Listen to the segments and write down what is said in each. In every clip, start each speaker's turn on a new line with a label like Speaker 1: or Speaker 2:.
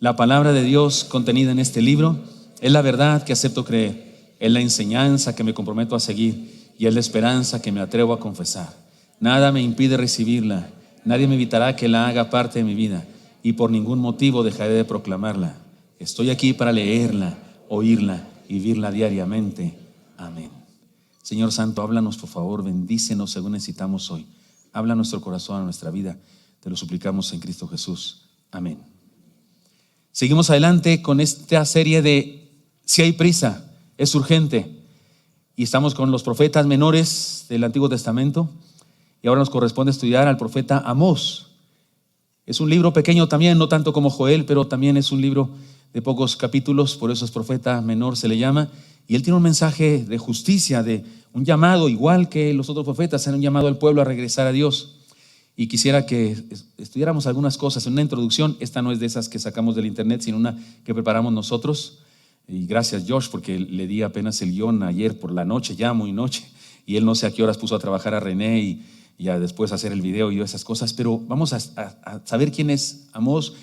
Speaker 1: La palabra de Dios contenida en este libro es la verdad que acepto creer, es la enseñanza que me comprometo a seguir y es la esperanza que me atrevo a confesar. Nada me impide recibirla, nadie me evitará que la haga parte de mi vida y por ningún motivo dejaré de proclamarla. Estoy aquí para leerla, oírla y vivirla diariamente. Amén. Señor Santo, háblanos por favor, bendícenos según necesitamos hoy. Habla a nuestro corazón, a nuestra vida. Te lo suplicamos en Cristo Jesús. Amén. Seguimos adelante con esta serie de Si hay prisa, es urgente. Y estamos con los profetas menores del Antiguo Testamento. Y ahora nos corresponde estudiar al profeta Amós. Es un libro pequeño también, no tanto como Joel, pero también es un libro de pocos capítulos, por eso es profeta menor, se le llama. Y él tiene un mensaje de justicia, de un llamado, igual que los otros profetas, han un llamado al pueblo a regresar a Dios. Y quisiera que estudiáramos algunas cosas en una introducción. Esta no es de esas que sacamos del internet, sino una que preparamos nosotros. Y gracias, Josh, porque le di apenas el guión ayer por la noche, ya muy noche. Y él no sé a qué horas puso a trabajar a René y a después hacer el video y esas cosas. Pero vamos a saber quién es Amós,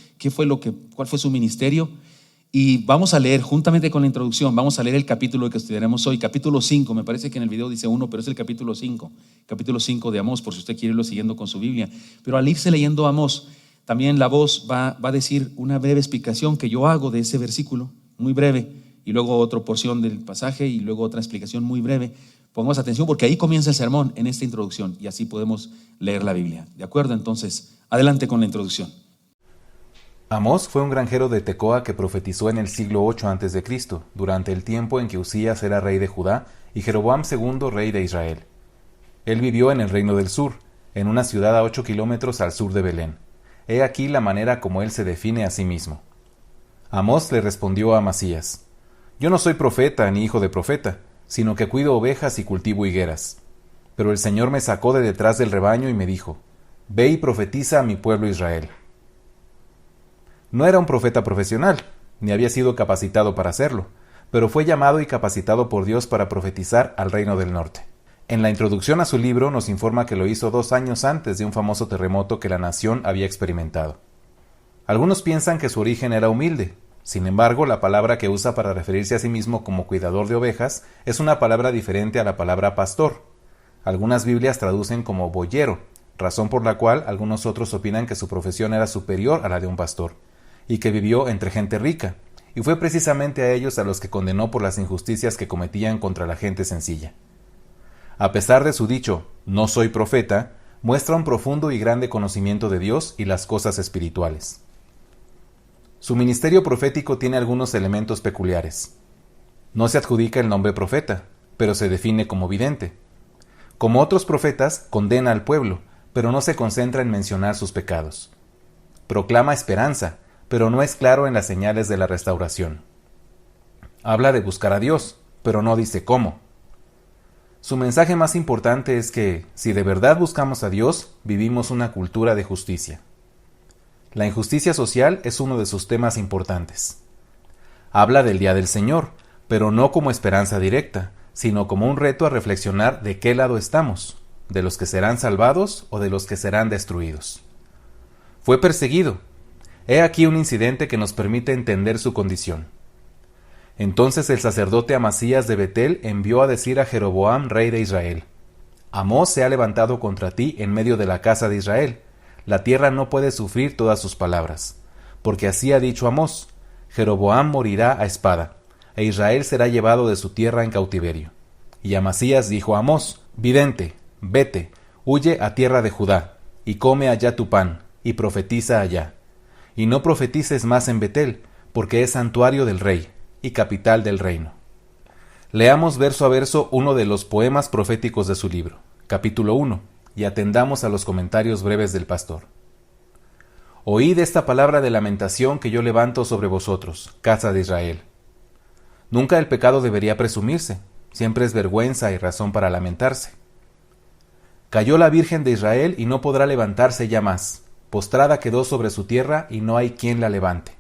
Speaker 1: cuál fue su ministerio. Y vamos a leer, juntamente con la introducción, vamos a leer el capítulo que estudiaremos hoy, capítulo 5, me parece que en el video dice 1, pero es el capítulo 5 de Amós, por si usted quiere irlo siguiendo con su Biblia. Pero al irse leyendo Amós, también la voz va a decir una breve explicación que yo hago de ese versículo, muy breve, y luego otra porción del pasaje y luego otra explicación muy breve. Pongamos atención porque ahí comienza el sermón en esta introducción y así podemos leer la Biblia. ¿De acuerdo? Entonces, adelante con la introducción.
Speaker 2: Amós fue un granjero de Tecoa que profetizó en el siglo 8 a.C., durante el tiempo en que Usías era rey de Judá y Jeroboam II rey de Israel. Él vivió en el reino del sur, en una ciudad a 8 kilómetros al sur de Belén. He aquí la manera como él se define a sí mismo. Amós le respondió a Amasías: Yo no soy profeta ni hijo de profeta, sino que cuido ovejas y cultivo higueras. Pero el Señor me sacó de detrás del rebaño y me dijo: Ve y profetiza a mi pueblo Israel. No era un profeta profesional, ni había sido capacitado para hacerlo, pero fue llamado y capacitado por Dios para profetizar al reino del norte. En la introducción a su libro nos informa que lo hizo 2 años antes de un famoso terremoto que la nación había experimentado. Algunos piensan que su origen era humilde. Sin embargo, la palabra que usa para referirse a sí mismo como cuidador de ovejas es una palabra diferente a la palabra pastor. Algunas Biblias traducen como boyero, razón por la cual algunos otros opinan que su profesión era superior a la de un pastor, y que vivió entre gente rica, y fue precisamente a ellos a los que condenó por las injusticias que cometían contra la gente sencilla. A pesar de su dicho, no soy profeta, muestra un profundo y grande conocimiento de Dios y las cosas espirituales. Su ministerio profético tiene algunos elementos peculiares. No se adjudica el nombre profeta, pero se define como vidente. Como otros profetas, condena al pueblo, pero no se concentra en mencionar sus pecados. Proclama esperanza, pero no es claro en las señales de la restauración. Habla de buscar a Dios, pero no dice cómo. Su mensaje más importante es que, si de verdad buscamos a Dios, vivimos una cultura de justicia. La injusticia social es uno de sus temas importantes. Habla del día del Señor, pero no como esperanza directa, sino como un reto a reflexionar de qué lado estamos, de los que serán salvados o de los que serán destruidos. Fue perseguido. He aquí un incidente que nos permite entender su condición. Entonces el sacerdote Amasías de Betel envió a decir a Jeroboam, rey de Israel: Amós se ha levantado contra ti en medio de la casa de Israel. La tierra no puede sufrir todas sus palabras. Porque así ha dicho Amós: Jeroboam morirá a espada, e Israel será llevado de su tierra en cautiverio. Y Amasías dijo a Amós: Vidente, vete, huye a tierra de Judá, y come allá tu pan, y profetiza allá. Y no profetices más en Betel, porque es santuario del rey, y capital del reino. Leamos verso a verso uno de los poemas proféticos de su libro, capítulo 1, y atendamos a los comentarios breves del pastor. Oíd esta palabra de lamentación que yo levanto sobre vosotros, casa de Israel. Nunca el pecado debería presumirse, siempre es vergüenza y razón para lamentarse. Cayó la Virgen de Israel y no podrá levantarse ya más. Postrada quedó sobre su tierra y no hay quien la levante.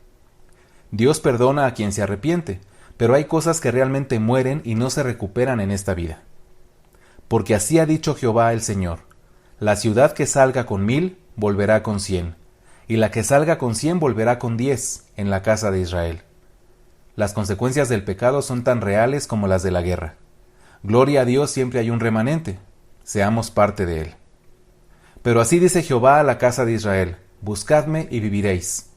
Speaker 2: Dios perdona a quien se arrepiente, pero hay cosas que realmente mueren y no se recuperan en esta vida. Porque así ha dicho Jehová el Señor: la ciudad que salga con 1000 volverá con 100, y la que salga con 100 volverá con 10 en la casa de Israel. Las consecuencias del pecado son tan reales como las de la guerra. Gloria a Dios, siempre hay un remanente. Seamos parte de él. Pero así dice Jehová a la casa de Israel: buscadme y viviréis.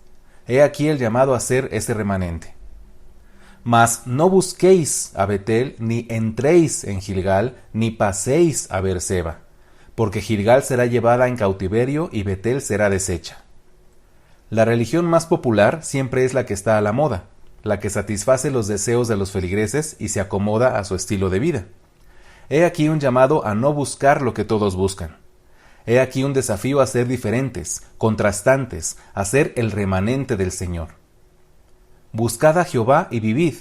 Speaker 2: He aquí el llamado a ser ese remanente. Mas no busquéis a Betel, ni entréis en Gilgal, ni paséis a Beerseba, porque Gilgal será llevada en cautiverio y Betel será deshecha. La religión más popular siempre es la que está a la moda, la que satisface los deseos de los feligreses y se acomoda a su estilo de vida. He aquí un llamado a no buscar lo que todos buscan. He aquí un desafío a ser diferentes, contrastantes, a ser el remanente del Señor. Buscad a Jehová y vivid,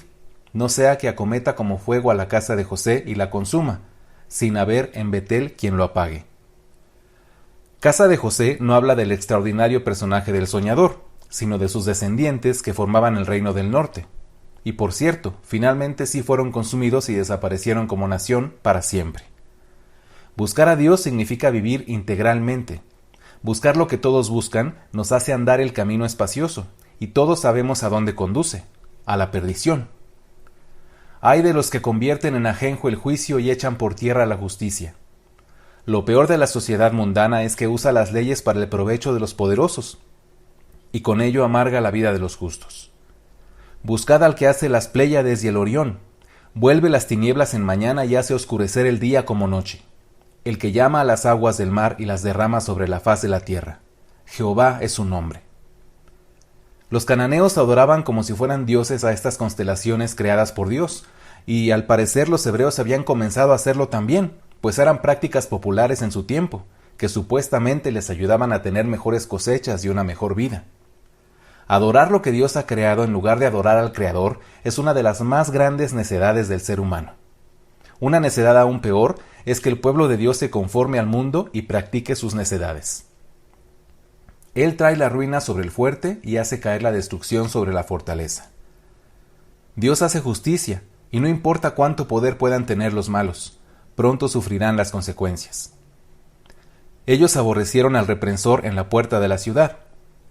Speaker 2: no sea que acometa como fuego a la casa de José y la consuma, sin haber en Betel quien lo apague. Casa de José no habla del extraordinario personaje del soñador, sino de sus descendientes que formaban el reino del norte. Y por cierto, finalmente sí fueron consumidos y desaparecieron como nación para siempre. Buscar a Dios significa vivir integralmente. Buscar lo que todos buscan nos hace andar el camino espacioso, y todos sabemos a dónde conduce: a la perdición. Ay de los que convierten en ajenjo el juicio y echan por tierra la justicia. Lo peor de la sociedad mundana es que usa las leyes para el provecho de los poderosos, y con ello amarga la vida de los justos. Buscad al que hace las Pléyades y el Orión, vuelve las tinieblas en mañana y hace oscurecer el día como noche, el que llama a las aguas del mar y las derrama sobre la faz de la tierra. Jehová es su nombre. Los cananeos adoraban como si fueran dioses a estas constelaciones creadas por Dios, y al parecer los hebreos habían comenzado a hacerlo también, pues eran prácticas populares en su tiempo, que supuestamente les ayudaban a tener mejores cosechas y una mejor vida. Adorar lo que Dios ha creado en lugar de adorar al Creador es una de las más grandes necedades del ser humano. Una necedad aún peor es que el pueblo de Dios se conforme al mundo y practique sus necedades. Él trae la ruina sobre el fuerte y hace caer la destrucción sobre la fortaleza. Dios hace justicia, y no importa cuánto poder puedan tener los malos, pronto sufrirán las consecuencias. Ellos aborrecieron al reprensor en la puerta de la ciudad,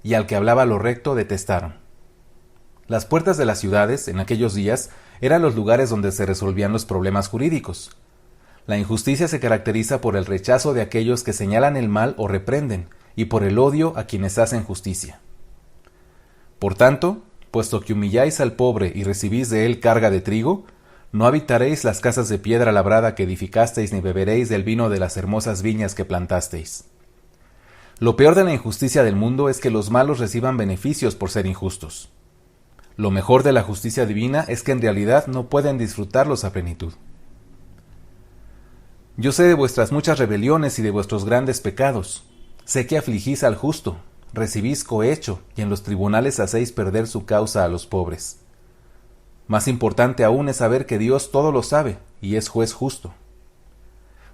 Speaker 2: y al que hablaba lo recto detestaron. Las puertas de las ciudades, en aquellos días, eran los lugares donde se resolvían los problemas jurídicos. La injusticia se caracteriza por el rechazo de aquellos que señalan el mal o reprenden, y por el odio a quienes hacen justicia. Por tanto, puesto que humilláis al pobre y recibís de él carga de trigo, no habitaréis las casas de piedra labrada que edificasteis, ni beberéis del vino de las hermosas viñas que plantasteis. Lo peor de la injusticia del mundo es que los malos reciban beneficios por ser injustos. Lo mejor de la justicia divina es que en realidad no pueden disfrutarlos a plenitud. Yo sé de vuestras muchas rebeliones y de vuestros grandes pecados. Sé que afligís al justo, recibís cohecho y en los tribunales hacéis perder su causa a los pobres. Más importante aún es saber que Dios todo lo sabe y es juez justo.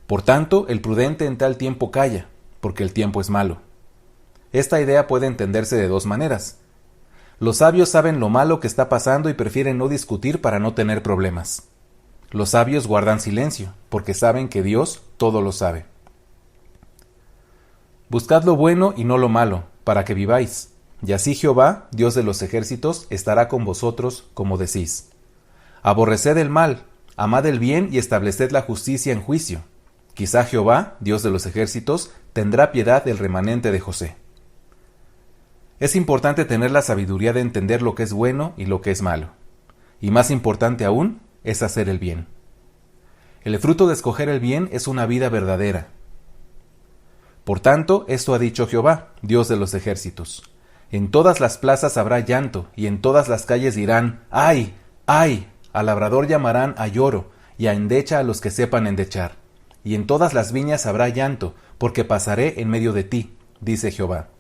Speaker 2: Por tanto, el prudente en tal tiempo calla, porque el tiempo es malo. Esta idea puede entenderse de dos maneras. Los sabios saben lo malo que está pasando y prefieren no discutir para no tener problemas. Los sabios guardan silencio, porque saben que Dios todo lo sabe. Buscad lo bueno y no lo malo, para que viváis, y así Jehová, Dios de los ejércitos, estará con vosotros, como decís. Aborreced el mal, amad el bien y estableced la justicia en juicio. Quizá Jehová, Dios de los ejércitos, tendrá piedad del remanente de José. Es importante tener la sabiduría de entender lo que es bueno y lo que es malo. Y más importante aún, es hacer el bien. El fruto de escoger el bien es una vida verdadera. Por tanto, esto ha dicho Jehová, Dios de los ejércitos. En todas las plazas habrá llanto, y en todas las calles dirán, ¡ay! ¡ay! Al labrador llamarán a lloro, y a endecha a los que sepan endechar. Y en todas las viñas habrá llanto, porque pasaré en medio de ti, dice Jehová.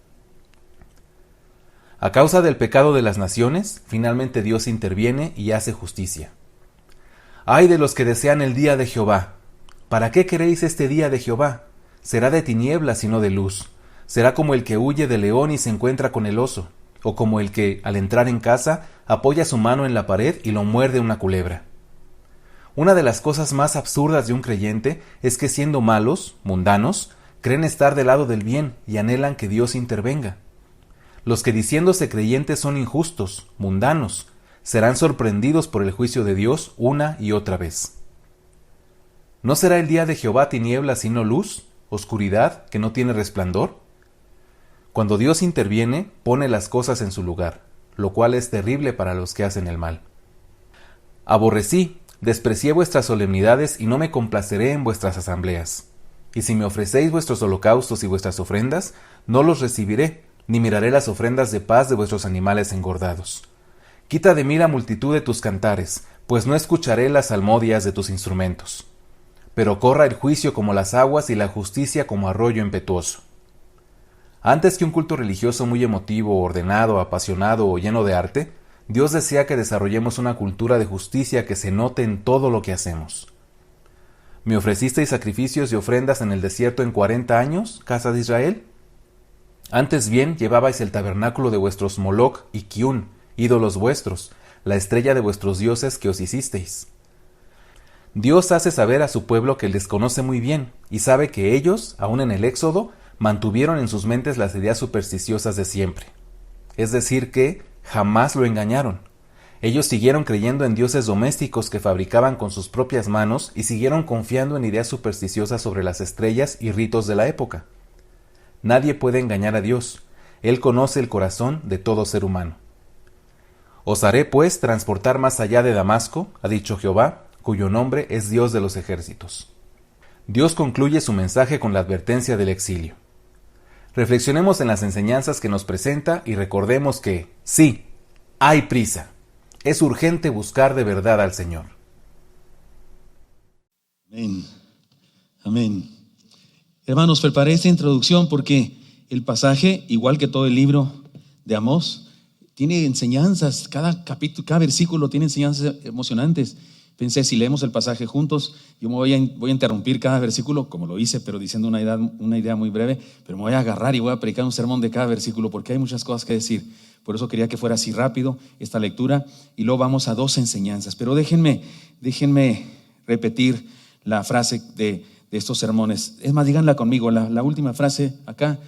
Speaker 2: A causa del pecado de las naciones, finalmente Dios interviene y hace justicia. ¡Ay de los que desean el día de Jehová! ¿Para qué queréis este día de Jehová? Será de tinieblas y no de luz. Será como el que huye del león y se encuentra con el oso, o como el que, al entrar en casa, apoya su mano en la pared y lo muerde una culebra. Una de las cosas más absurdas de un creyente es que siendo malos, mundanos, creen estar del lado del bien y anhelan que Dios intervenga. Los que diciéndose creyentes son injustos, mundanos, serán sorprendidos por el juicio de Dios una y otra vez. ¿No será el día de Jehová tiniebla sino luz, oscuridad que no tiene resplandor? Cuando Dios interviene, pone las cosas en su lugar, lo cual es terrible para los que hacen el mal. Aborrecí, desprecié vuestras solemnidades y no me complaceré en vuestras asambleas. Y si me ofrecéis vuestros holocaustos y vuestras ofrendas, no los recibiré, ni miraré las ofrendas de paz de vuestros animales engordados. Quita de mí la multitud de tus cantares, pues no escucharé las salmodias de tus instrumentos. Pero corra el juicio como las aguas y la justicia como arroyo impetuoso. Antes que un culto religioso muy emotivo, ordenado, apasionado o lleno de arte, Dios desea que desarrollemos una cultura de justicia que se note en todo lo que hacemos. ¿Me ofrecisteis sacrificios y ofrendas en el desierto en 40 años, casa de Israel? Antes bien llevabais el tabernáculo de vuestros Moloc y Kiun, ídolos vuestros, la estrella de vuestros dioses que os hicisteis. Dios hace saber a su pueblo que les conoce muy bien, y sabe que ellos, aun en el Éxodo, mantuvieron en sus mentes las ideas supersticiosas de siempre. Es decir que jamás lo engañaron. Ellos siguieron creyendo en dioses domésticos que fabricaban con sus propias manos y siguieron confiando en ideas supersticiosas sobre las estrellas y ritos de la época. Nadie puede engañar a Dios. Él conoce el corazón de todo ser humano. Os haré, pues, transportar más allá de Damasco, ha dicho Jehová, cuyo nombre es Dios de los ejércitos. Dios concluye su mensaje con la advertencia del exilio. Reflexionemos en las enseñanzas que nos presenta y recordemos que, sí, hay prisa. Es urgente buscar de verdad al Señor.
Speaker 1: Amén. Amén. Hermanos, preparé esta introducción porque el pasaje, igual que todo el libro de Amós, tiene enseñanzas. Cada capítulo, cada versículo tiene enseñanzas emocionantes. Pensé, si leemos el pasaje juntos, yo me voy a interrumpir cada versículo, como lo hice, pero diciendo una idea muy breve, pero me voy a agarrar y voy a predicar un sermón de cada versículo, porque hay muchas cosas que decir. Por eso quería que fuera así rápido esta lectura, y luego vamos a 2 enseñanzas. Pero déjenme repetir la frase de estos sermones. Es más, díganla conmigo, la última frase acá,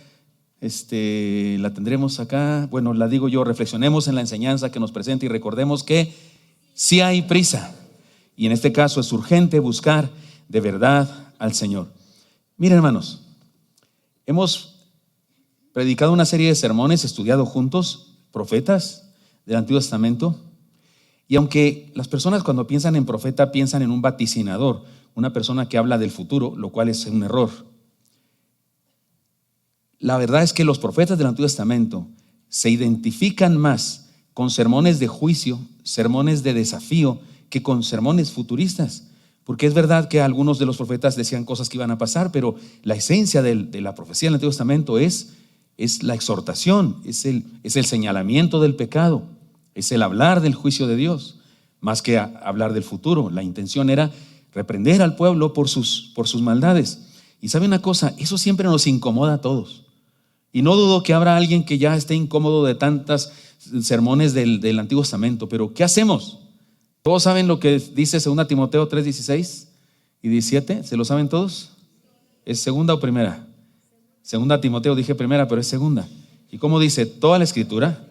Speaker 1: la tendremos acá. Bueno, la digo yo: reflexionemos en la enseñanza que nos presenta y recordemos que sí hay prisa. Y en este caso es urgente buscar de verdad al Señor. Miren, hermanos, hemos predicado una serie de sermones, estudiado juntos profetas del Antiguo Testamento. Y aunque las personas cuando piensan en profeta piensan en un vaticinador, una persona que habla del futuro, lo cual es un error. La verdad es que los profetas del Antiguo Testamento se identifican más con sermones de juicio, sermones de desafío, que con sermones futuristas, porque es verdad que algunos de los profetas decían cosas que iban a pasar, pero la esencia de la profecía del Antiguo Testamento es la exhortación, es el señalamiento del pecado, es el hablar del juicio de Dios, más que hablar del futuro. La intención era reprender al pueblo por sus maldades. Y ¿sabe una cosa? Eso siempre nos incomoda a todos. Y no dudo que habrá alguien que ya esté incómodo de tantas sermones del Antiguo Testamento, pero ¿qué hacemos? ¿Todos saben lo que dice 2 Timoteo 3:16 y 17? ¿Se lo saben todos? ¿Es segunda o primera? 2 Timoteo, dije primera, pero es segunda. ¿Y cómo dice? Toda la escritura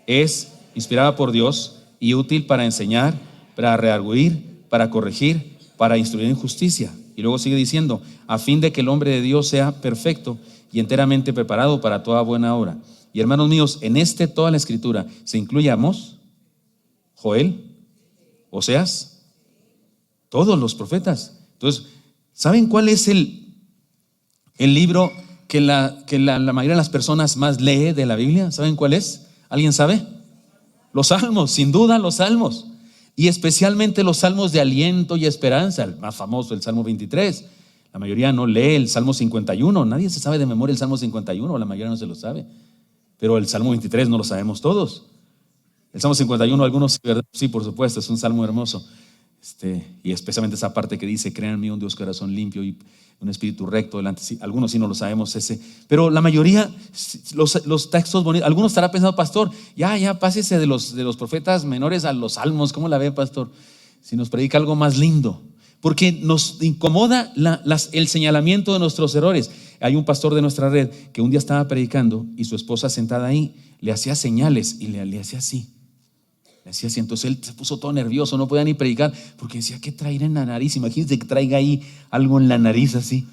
Speaker 1: es inspirada por Dios y útil para enseñar, para redarguir, para corregir, para instruir en justicia. Y luego sigue diciendo, a fin de que el hombre de Dios sea perfecto y enteramente preparado para toda buena obra. Y hermanos míos, en toda la escritura se incluye Amós, Joel, Oseas, todos los profetas. Entonces, ¿saben cuál es el libro que la mayoría de las personas más lee de la Biblia? ¿Saben cuál es? ¿Alguien sabe? Los Salmos, sin duda los Salmos. Y especialmente los Salmos de aliento y esperanza. El más famoso, el Salmo 23. La mayoría no lee el Salmo 51. Nadie se sabe de memoria el Salmo 51, la mayoría no se lo sabe. Pero el Salmo 23 no lo sabemos todos. El Salmo 51, algunos sí, ¿verdad? Sí, por supuesto, es un salmo hermoso. Y especialmente esa parte que dice, crean en mí un Dios corazón limpio y un espíritu recto delante. Sí, algunos sí no lo sabemos ese. Pero la mayoría, los textos bonitos, algunos estará pensando, pastor, ya pásese de los profetas menores a los salmos. ¿Cómo la ve, pastor? Si nos predica algo más lindo. porque nos incomoda el señalamiento de nuestros errores. Hay un pastor de nuestra red que un día estaba predicando y su esposa sentada ahí le hacía señales y le hacía así. Le hacía así. Entonces él se puso todo nervioso, no podía ni predicar porque decía, ¿qué traerá en la nariz? Imagínense que traiga ahí algo en la nariz así.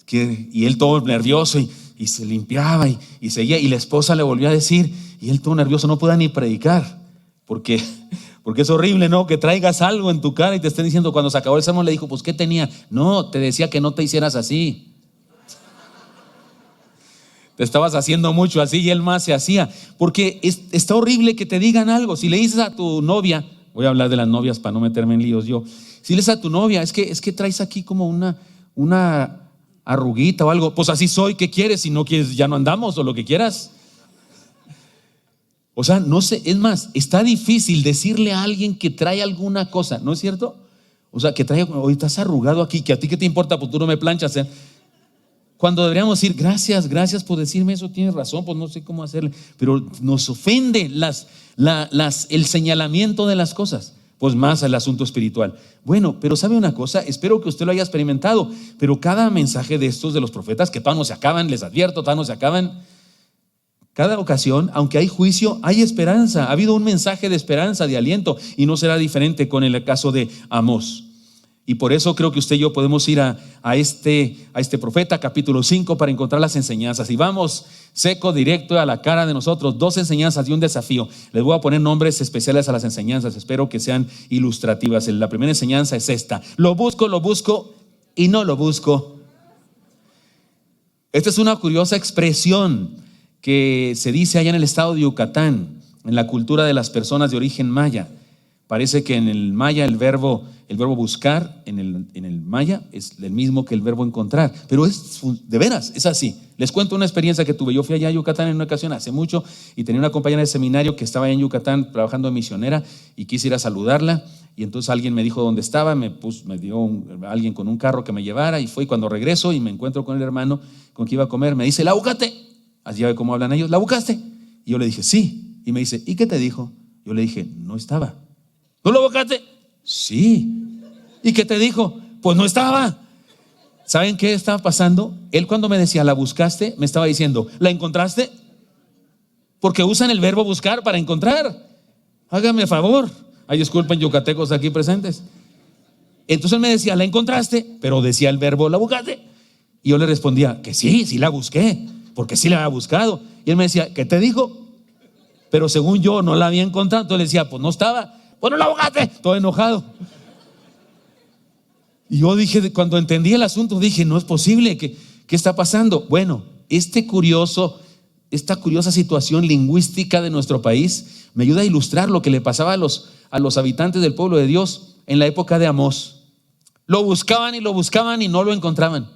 Speaker 1: Y él todo nervioso y se limpiaba y seguía. Y la esposa le volvió a decir y él todo nervioso, no podía ni predicar porque es horrible, ¿no? Que traigas algo en tu cara y te estén diciendo, cuando se acabó el sermón le dijo, pues ¿qué tenía? No, te decía que no te hicieras así. Te estabas haciendo mucho así y él más se hacía. Porque está horrible que te digan algo. Si le dices a tu novia, voy a hablar de las novias para no meterme en líos yo. Si le dices a tu novia, es que traes aquí como una arruguita o algo, pues así soy, ¿qué quieres? Si no quieres, ya no andamos o lo que quieras. O sea, no sé, es más, está difícil decirle a alguien que trae alguna cosa, ¿no es cierto? O sea, que trae, hoy estás arrugado aquí, que a ti qué te importa, pues tú no me planchas, ¿eh? Cuando deberíamos decir, gracias por decirme eso, tienes razón, pues no sé cómo hacerle, pero nos ofende el señalamiento de las cosas, pues más el asunto espiritual. Bueno, pero ¿sabe una cosa? Espero que usted lo haya experimentado, pero cada mensaje de estos de los profetas, que todavía no se acaban, les advierto, todavía no se acaban, cada ocasión, aunque hay juicio, hay esperanza. Ha habido un mensaje de esperanza, de aliento, y no será diferente con el caso de Amós. Y por eso creo que usted y yo podemos ir a este profeta, capítulo 5, para encontrar las enseñanzas. Y vamos seco, directo a la cara de nosotros. 2 enseñanzas y un desafío. Les voy a poner nombres especiales a las enseñanzas. Espero que sean ilustrativas. La primera enseñanza es esta: lo busco y no lo busco. Esta es una curiosa expresión que se dice allá en el estado de Yucatán, en la cultura de las personas de origen maya. Parece que en el maya el verbo buscar en el maya es el mismo que el verbo encontrar, pero es de veras, es así. Les cuento una experiencia que tuve. Yo fui allá a Yucatán en una ocasión hace mucho y tenía una compañera de seminario que estaba allá en Yucatán trabajando de misionera y quise ir a saludarla, y entonces alguien me dijo dónde estaba, me dio alguien con un carro que me llevara, y fue cuando regreso y me encuentro con el hermano con quien iba a comer, me dice, ¿la buscaste? Así ya ve cómo hablan ellos, ¿la buscaste? Y yo le dije, sí. Y me dice, ¿y qué te dijo? Yo le dije, no estaba. ¿No lo buscaste? Sí. ¿Y qué te dijo? Pues no estaba. ¿Saben qué estaba pasando? Él cuando me decía, ¿la buscaste? Me estaba diciendo, ¿la encontraste? Porque usan el verbo buscar para encontrar. Hágame favor. Ay, disculpen yucatecos aquí presentes. Entonces él me decía, ¿la encontraste? Pero decía el verbo, ¿la buscaste? Y yo le respondía, que sí la busqué, porque sí la había buscado. Y él me decía, ¿qué te dijo? Pero según yo no la había encontrado. Entonces le decía, pues no estaba. Pues no la buscaste. Todo enojado. Y yo dije, cuando entendí el asunto, dije, no es posible. ¿Qué está pasando? Bueno, esta curiosa situación lingüística de nuestro país me ayuda a ilustrar lo que le pasaba a los habitantes del pueblo de Dios en la época de Amós. Lo buscaban y no lo encontraban,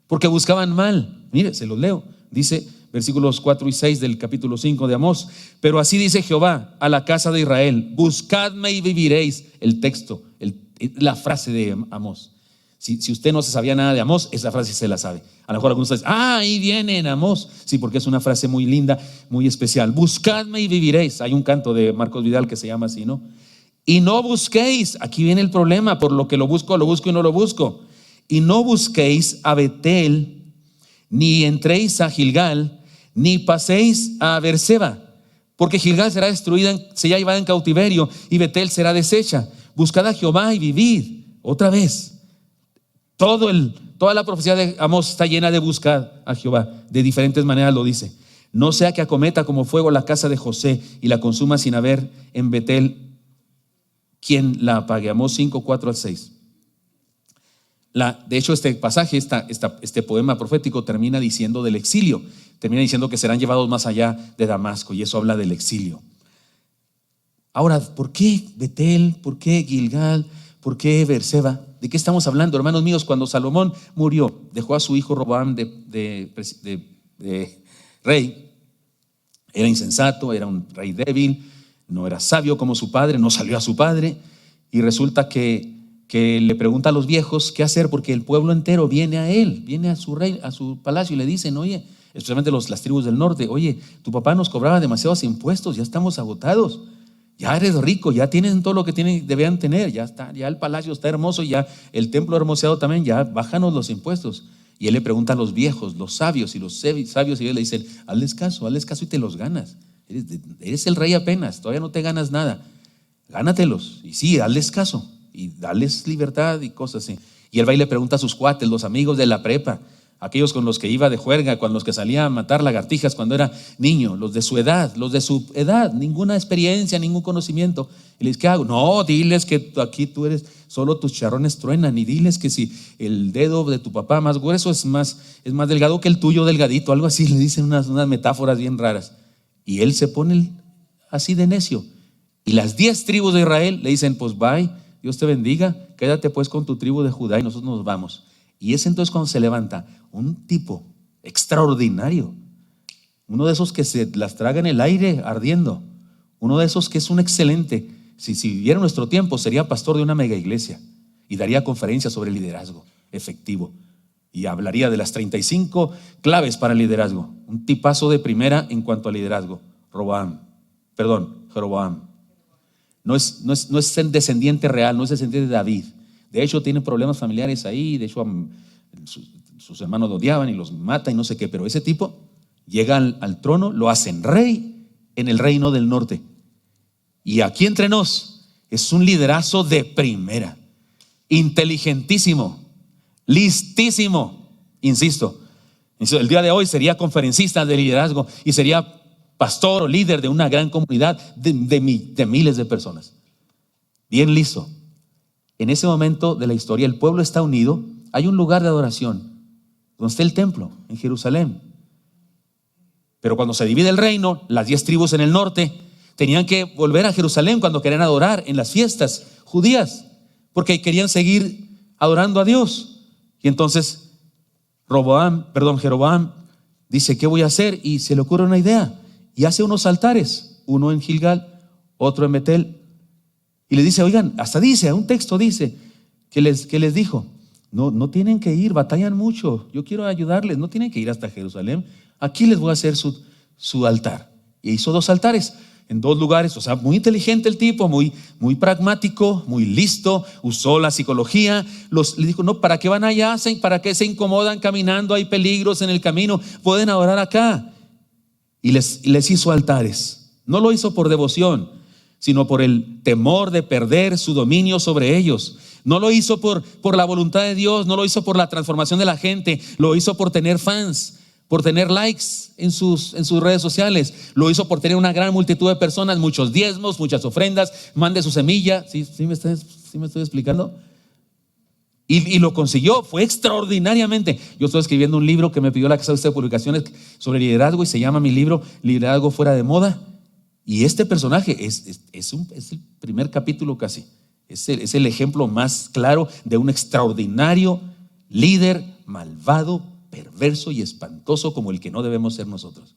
Speaker 1: porque buscaban mal. Mire, se los leo. Dice versículos 4 y 6 del capítulo 5 de Amós: pero así dice Jehová a la casa de Israel, buscadme y viviréis. El texto, la frase de Amós. Si usted no se sabía nada de Amós, esa frase se la sabe. A lo mejor algunos dicen, ahí viene en Amós. Sí, porque es una frase muy linda, muy especial. Buscadme y viviréis. Hay un canto de Marcos Vidal que se llama así, ¿no? Y no busquéis, aquí viene el problema, por lo que lo busco y no lo busco. Y no busquéis a Betel, ni entréis a Gilgal, ni paséis a Berseba, porque Gilgal será destruida, será llevada en cautiverio, y Betel será deshecha. Buscad a Jehová y vivid. Otra vez, toda la profecía de Amós está llena de buscar a Jehová. De diferentes maneras lo dice. No sea que acometa como fuego la casa de José y la consuma sin haber en Betel quien la apague. Amós 5, 4 al 6. De hecho, este pasaje, este poema profético termina diciendo del exilio. Termina diciendo que serán llevados más allá de Damasco, y eso habla del exilio. Ahora, ¿por qué Betel? ¿Por qué Gilgal? ¿Por qué Berseba? ¿De qué estamos hablando, hermanos míos? Cuando Salomón murió, dejó a su hijo Roboam de rey. Era insensato, era un rey débil, no era sabio como su padre, no salió a su padre, y resulta que le pregunta a los viejos qué hacer, porque el pueblo entero viene a él, viene a su rey, a su palacio, y le dicen, oye, especialmente las tribus del norte, oye, tu papá nos cobraba demasiados impuestos, ya estamos agotados. Ya eres rico, ya tienen todo lo que debían tener, ya está, ya el palacio está hermoso, ya el templo hermoseado también, ya bájanos los impuestos. Y él le pregunta a los viejos, los sabios, y los sabios y ellos le dicen, hazles caso y te los ganas. Eres el rey apenas, todavía no te ganas nada. Gánatelos, y sí, hazles caso, y dales libertad y cosas así. Y él va y le pregunta a sus cuates, los amigos de la prepa, aquellos con los que iba de juerga, con los que salía a matar lagartijas cuando era niño, los de su edad, ninguna experiencia, ningún conocimiento. Y le dice, ¿qué hago? No, diles que aquí tú eres, solo tus charrones truenan, y diles que si el dedo de tu papá más grueso es más delgado que el tuyo delgadito, algo así, le dicen unas metáforas bien raras. Y él se pone así de necio. Y las 10 tribus de Israel le dicen, pues bye, Dios te bendiga, quédate pues con tu tribu de Judá y nosotros nos vamos. Y es entonces cuando se levanta un tipo extraordinario, uno de esos que se las traga en el aire ardiendo, uno de esos que es un excelente, si viviera nuestro tiempo, sería pastor de una mega iglesia y daría conferencias sobre liderazgo efectivo y hablaría de las 35 claves para el liderazgo. Un tipazo de primera en cuanto a liderazgo. Jeroboam. No es descendiente real, no es descendiente de David. De hecho, tiene problemas familiares ahí. De hecho, sus hermanos lo odiaban y los mata y no sé qué. Pero ese tipo llega al trono, lo hacen rey en el reino del norte. Y aquí entre nos, es un liderazo de primera. Inteligentísimo, listísimo. Insisto, el día de hoy sería conferencista de liderazgo y sería pastor o líder de una gran comunidad de miles de personas. Bien listo. En ese momento de la historia, el pueblo está unido. Hay un lugar de adoración donde está el templo, en Jerusalén. Pero cuando se divide el reino, las 10 tribus en el norte tenían que volver a Jerusalén cuando querían adorar en las fiestas judías, porque querían seguir adorando a Dios. Y entonces Jeroboam dice, ¿qué voy a hacer? Y se le ocurre una idea y hace unos altares, uno en Gilgal, otro en Betel. Y le dice, oigan, hasta dice, un texto dice que les dijo, no tienen que ir, batallan mucho, yo quiero ayudarles, no tienen que ir hasta Jerusalén, aquí les voy a hacer su altar. Y hizo 2 altares en 2 lugares, o sea, muy inteligente el tipo, muy pragmático, muy listo, usó la psicología, le dijo, no, ¿para qué van allá? ¿Para qué se incomodan caminando? Hay peligros en el camino, pueden adorar acá. Y les hizo altares. No lo hizo por devoción, sino por el temor de perder su dominio sobre ellos. No lo hizo por la voluntad de Dios, no lo hizo por la transformación de la gente, lo hizo por tener fans, por tener likes en sus redes sociales, lo hizo por tener una gran multitud de personas, muchos diezmos, muchas ofrendas, mande su semilla. ¿Sí me estoy explicando? Y lo consiguió, fue extraordinariamente. Yo estoy escribiendo un libro que me pidió la Casa de Publicaciones sobre liderazgo y se llama mi libro Liderazgo fuera de moda. Y este personaje es el primer capítulo casi. Es el ejemplo más claro de un extraordinario líder malvado, perverso y espantoso como el que no debemos ser nosotros.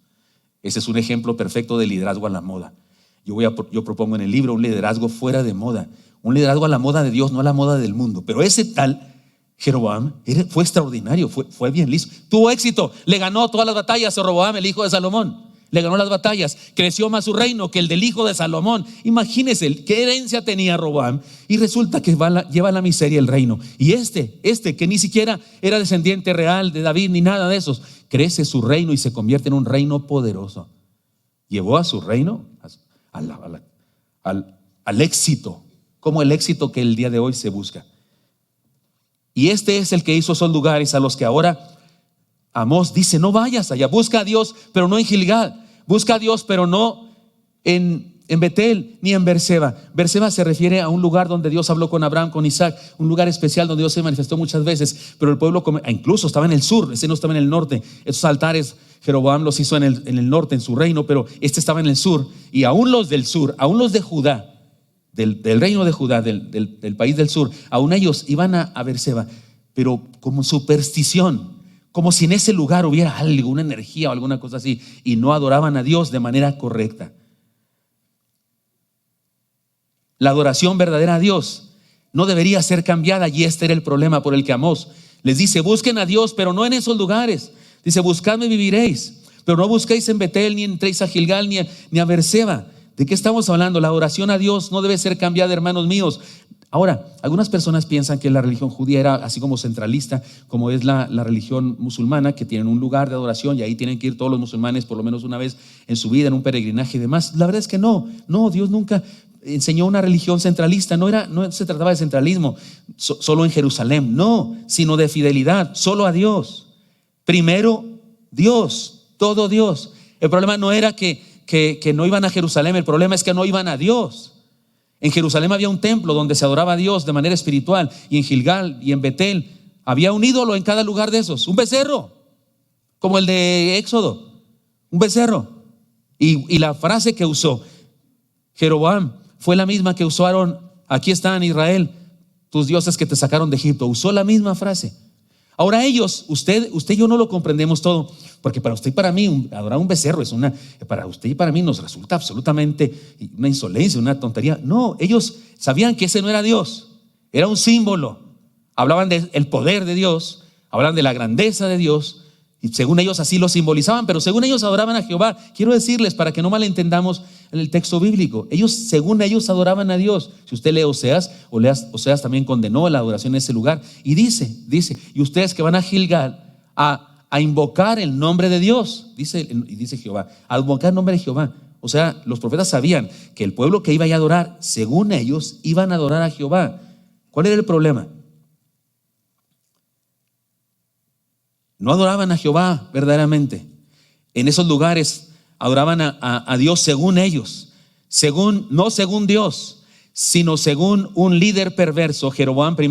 Speaker 1: Ese es un ejemplo perfecto de liderazgo a la moda. Yo propongo en el libro un liderazgo fuera de moda, un liderazgo a la moda de Dios, no a la moda del mundo. Pero ese tal Jeroboam fue extraordinario, fue bien listo, tuvo éxito, le ganó todas las batallas a Jeroboam, el hijo de Salomón. Le ganó las batallas, creció más su reino que el del hijo de Salomón. Imagínense qué herencia tenía Roboam. Y resulta que lleva la miseria el reino. Y este que ni siquiera era descendiente real de David ni nada de esos, crece su reino y se convierte en un reino poderoso. Llevó a su reino al éxito, como el éxito que el día de hoy se busca. Y este es el que hizo esos lugares a los que ahora Amós dice, no vayas allá, busca a Dios, pero no en Gilgal, busca a Dios, pero no en Betel ni en Berseba. Berseba se refiere a un lugar donde Dios habló con Abraham, con Isaac, un lugar especial donde Dios se manifestó muchas veces, pero el pueblo incluso estaba en el sur, ese no estaba en el norte. Esos altares Jeroboam los hizo en el norte, en su reino, pero este estaba en el sur. Y aún los del sur, aún los de Judá, del reino de Judá, del país del sur, aún ellos iban a Berseba, pero como superstición, como si en ese lugar hubiera alguna energía o alguna cosa así, y no adoraban a Dios de manera correcta. La adoración verdadera a Dios no debería ser cambiada, y este era el problema por el que Amós les dice, busquen a Dios, pero no en esos lugares. Dice, buscadme y viviréis, pero no busquéis en Betel, ni entréis a Gilgal, ni a Berseba. ¿De qué estamos hablando? La adoración a Dios no debe ser cambiada, hermanos míos. Ahora, algunas personas piensan que la religión judía era así como centralista, como es la religión musulmana, que tienen un lugar de adoración y ahí tienen que ir todos los musulmanes por lo menos una vez en su vida, en un peregrinaje y demás. La verdad es que no, Dios nunca enseñó una religión centralista, no se trataba de centralismo solo en Jerusalén, no, sino de fidelidad, solo a Dios. Primero Dios, todo Dios. El problema no era que no iban a Jerusalén, el problema es que no iban a Dios. En Jerusalén había un templo donde se adoraba a Dios de manera espiritual, y en Gilgal y en Betel había un ídolo en cada lugar de esos, un becerro, como el de Éxodo, un becerro. Y la frase que usó Jeroboam fue la misma que usó Aarón: aquí están, Israel, tus dioses que te sacaron de Egipto. Usó la misma frase. Ahora ellos, usted y yo no lo comprendemos todo, porque para usted y para mí adorar un becerro para usted y para mí nos resulta absolutamente una insolencia, una tontería. No, ellos sabían que ese no era Dios, era un símbolo. Hablaban del poder de Dios, hablaban de la grandeza de Dios, y según ellos así lo simbolizaban, pero según ellos adoraban a Jehová. Quiero decirles, para que no malentendamos el texto bíblico, según ellos adoraban a Dios. Si usted lee Oseas también condenó la adoración en ese lugar, y dice, y ustedes que van a Gilgal a invocar el nombre de Dios, dice Jehová, a invocar el nombre de Jehová. O sea, los profetas sabían que el pueblo que iba a adorar, según ellos, iban a adorar a Jehová. ¿Cuál era el problema? No adoraban a Jehová verdaderamente. En esos lugares adoraban a Dios según ellos, no según Dios, sino según un líder perverso. Jeroboam I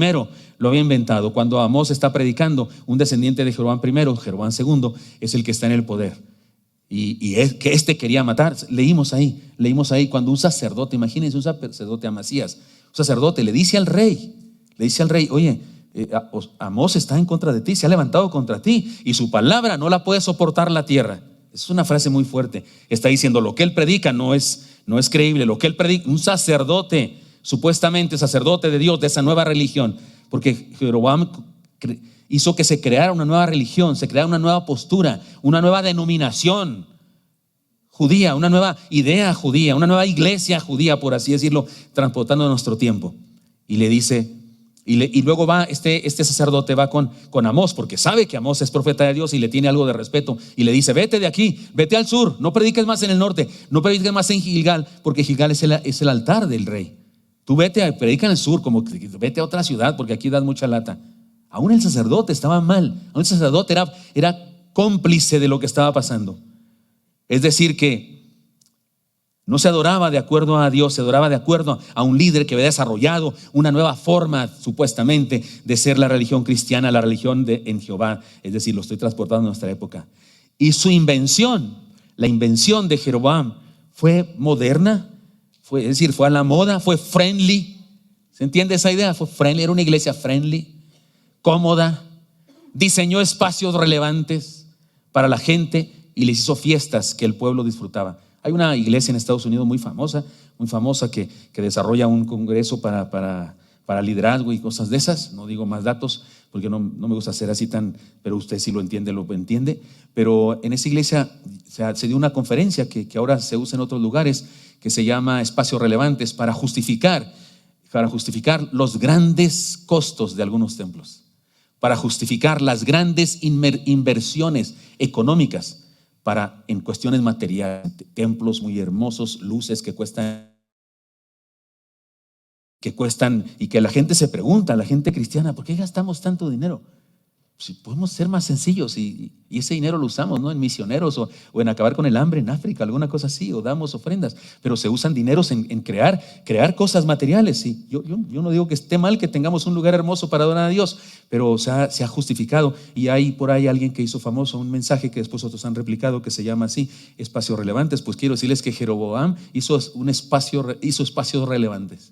Speaker 1: lo había inventado. Cuando Amós está predicando, un descendiente de Jeroboam I, Jeroboam II, es el que está en el poder. Y es que quería matar. Leímos ahí cuando un sacerdote, imagínense un sacerdote, Amasías, un sacerdote le dice al rey, oye, Amós está en contra de ti, se ha levantado contra ti, y su palabra no la puede soportar la tierra. Es una frase muy fuerte. Está diciendo, lo que él predica no es creíble. Lo que él predica, un sacerdote, supuestamente sacerdote de Dios, de esa nueva religión, porque Jeroboam hizo que se creara una nueva religión, se creara una nueva postura, una nueva denominación judía, una nueva idea judía, una nueva iglesia judía, por así decirlo, transportando a nuestro tiempo. Y le dice, y luego va este sacerdote va con Amós, porque sabe que Amós es profeta de Dios y le tiene algo de respeto, y le dice, vete de aquí, vete al sur, no prediques más en el norte, no prediques más en Gilgal, porque Gilgal es el altar del rey. Tú predica en el sur, como vete a otra ciudad, porque aquí das mucha lata. Aún el sacerdote estaba mal, aún el sacerdote era cómplice de lo que estaba pasando. Es decir, que no se adoraba de acuerdo a Dios, se adoraba de acuerdo a un líder que había desarrollado una nueva forma, supuestamente, de ser la religión cristiana, la religión en Jehová. Es decir, lo estoy transportando a nuestra época. Y su invención, la invención de Jeroboam, fue moderna, fue a la moda, fue friendly. ¿Se entiende esa idea? Fue friendly, era una iglesia friendly, cómoda, diseñó espacios relevantes para la gente y les hizo fiestas que el pueblo disfrutaba. Hay una iglesia en Estados Unidos muy famosa que desarrolla un congreso para liderazgo y cosas de esas. No digo más datos porque no me gusta ser así pero usted si lo entiende. Pero en esa iglesia se dio una conferencia que ahora se usa en otros lugares, que se llama Espacios Relevantes, para justificar los grandes costos de algunos templos, para justificar las grandes inversiones económicas en cuestiones materiales, templos muy hermosos, luces que cuestan, y que la gente se pregunta, la gente cristiana, ¿por qué gastamos tanto dinero? Si podemos ser más sencillos y ese dinero lo usamos, ¿no?, en misioneros o en acabar con el hambre en África, alguna cosa así, o damos ofrendas, pero se usan dineros en crear cosas materiales. ¿Sí? Yo no digo que esté mal que tengamos un lugar hermoso para adorar a Dios, pero se ha justificado, y hay por ahí alguien que hizo famoso un mensaje que después otros han replicado, que se llama así, espacios relevantes. Pues quiero decirles que Jeroboam hizo espacios relevantes.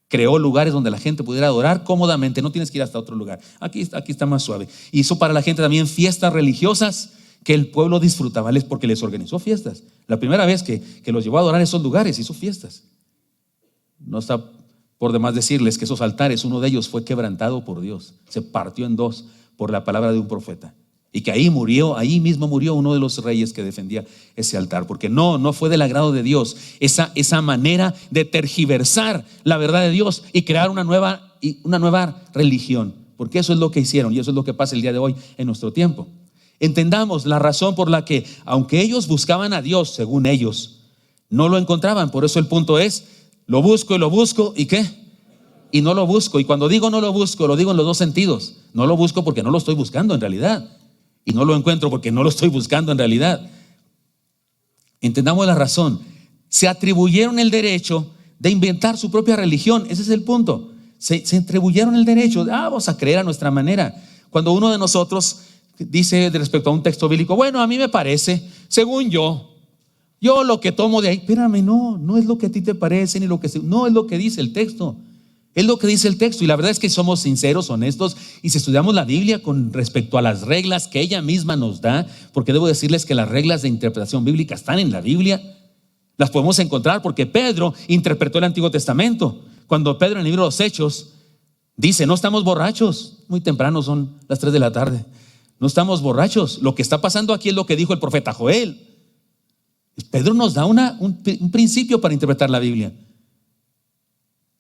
Speaker 1: Creó lugares donde la gente pudiera adorar cómodamente, no tienes que ir hasta otro lugar. Aquí está más suave. Hizo para la gente también fiestas religiosas que el pueblo disfrutaba, porque les organizó fiestas. La primera vez que los llevó a adorar a esos lugares, hizo fiestas. No está por demás decirles que esos altares, uno de ellos fue quebrantado por Dios, se partió en dos por la palabra de un profeta. Y que ahí mismo murió uno de los reyes que defendía ese altar, porque no fue del agrado de Dios esa manera de tergiversar la verdad de Dios y crear una nueva religión, porque eso es lo que hicieron y eso es lo que pasa el día de hoy en nuestro tiempo. Entendamos la razón por la que, aunque ellos buscaban a Dios, según ellos, no lo encontraban. Por eso el punto es, lo busco ¿y qué? Y no lo busco. Y cuando digo no lo busco, lo digo en los dos sentidos. No lo busco porque no lo estoy buscando en realidad, y no lo encuentro porque no lo estoy buscando en realidad. Entendamos la razón. Se atribuyeron el derecho de inventar su propia religión. Ese es el punto. Se atribuyeron el derecho. Vamos a creer a nuestra manera. Cuando uno de nosotros dice respecto a un texto bíblico, bueno, a mí me parece, según yo lo que tomo de ahí. Espérame, no es lo que a ti te parece, no es lo que dice el texto. Es lo que dice el texto, y la verdad es que somos sinceros, honestos, y si estudiamos la Biblia con respecto a las reglas que ella misma nos da, porque debo decirles que las reglas de interpretación bíblica están en la Biblia, las podemos encontrar porque Pedro interpretó el Antiguo Testamento. Cuando Pedro en el libro de los Hechos dice, no estamos borrachos, muy temprano, son las 3 de la tarde, no estamos borrachos, lo que está pasando aquí es lo que dijo el profeta Joel. Pedro nos da un principio para interpretar la Biblia.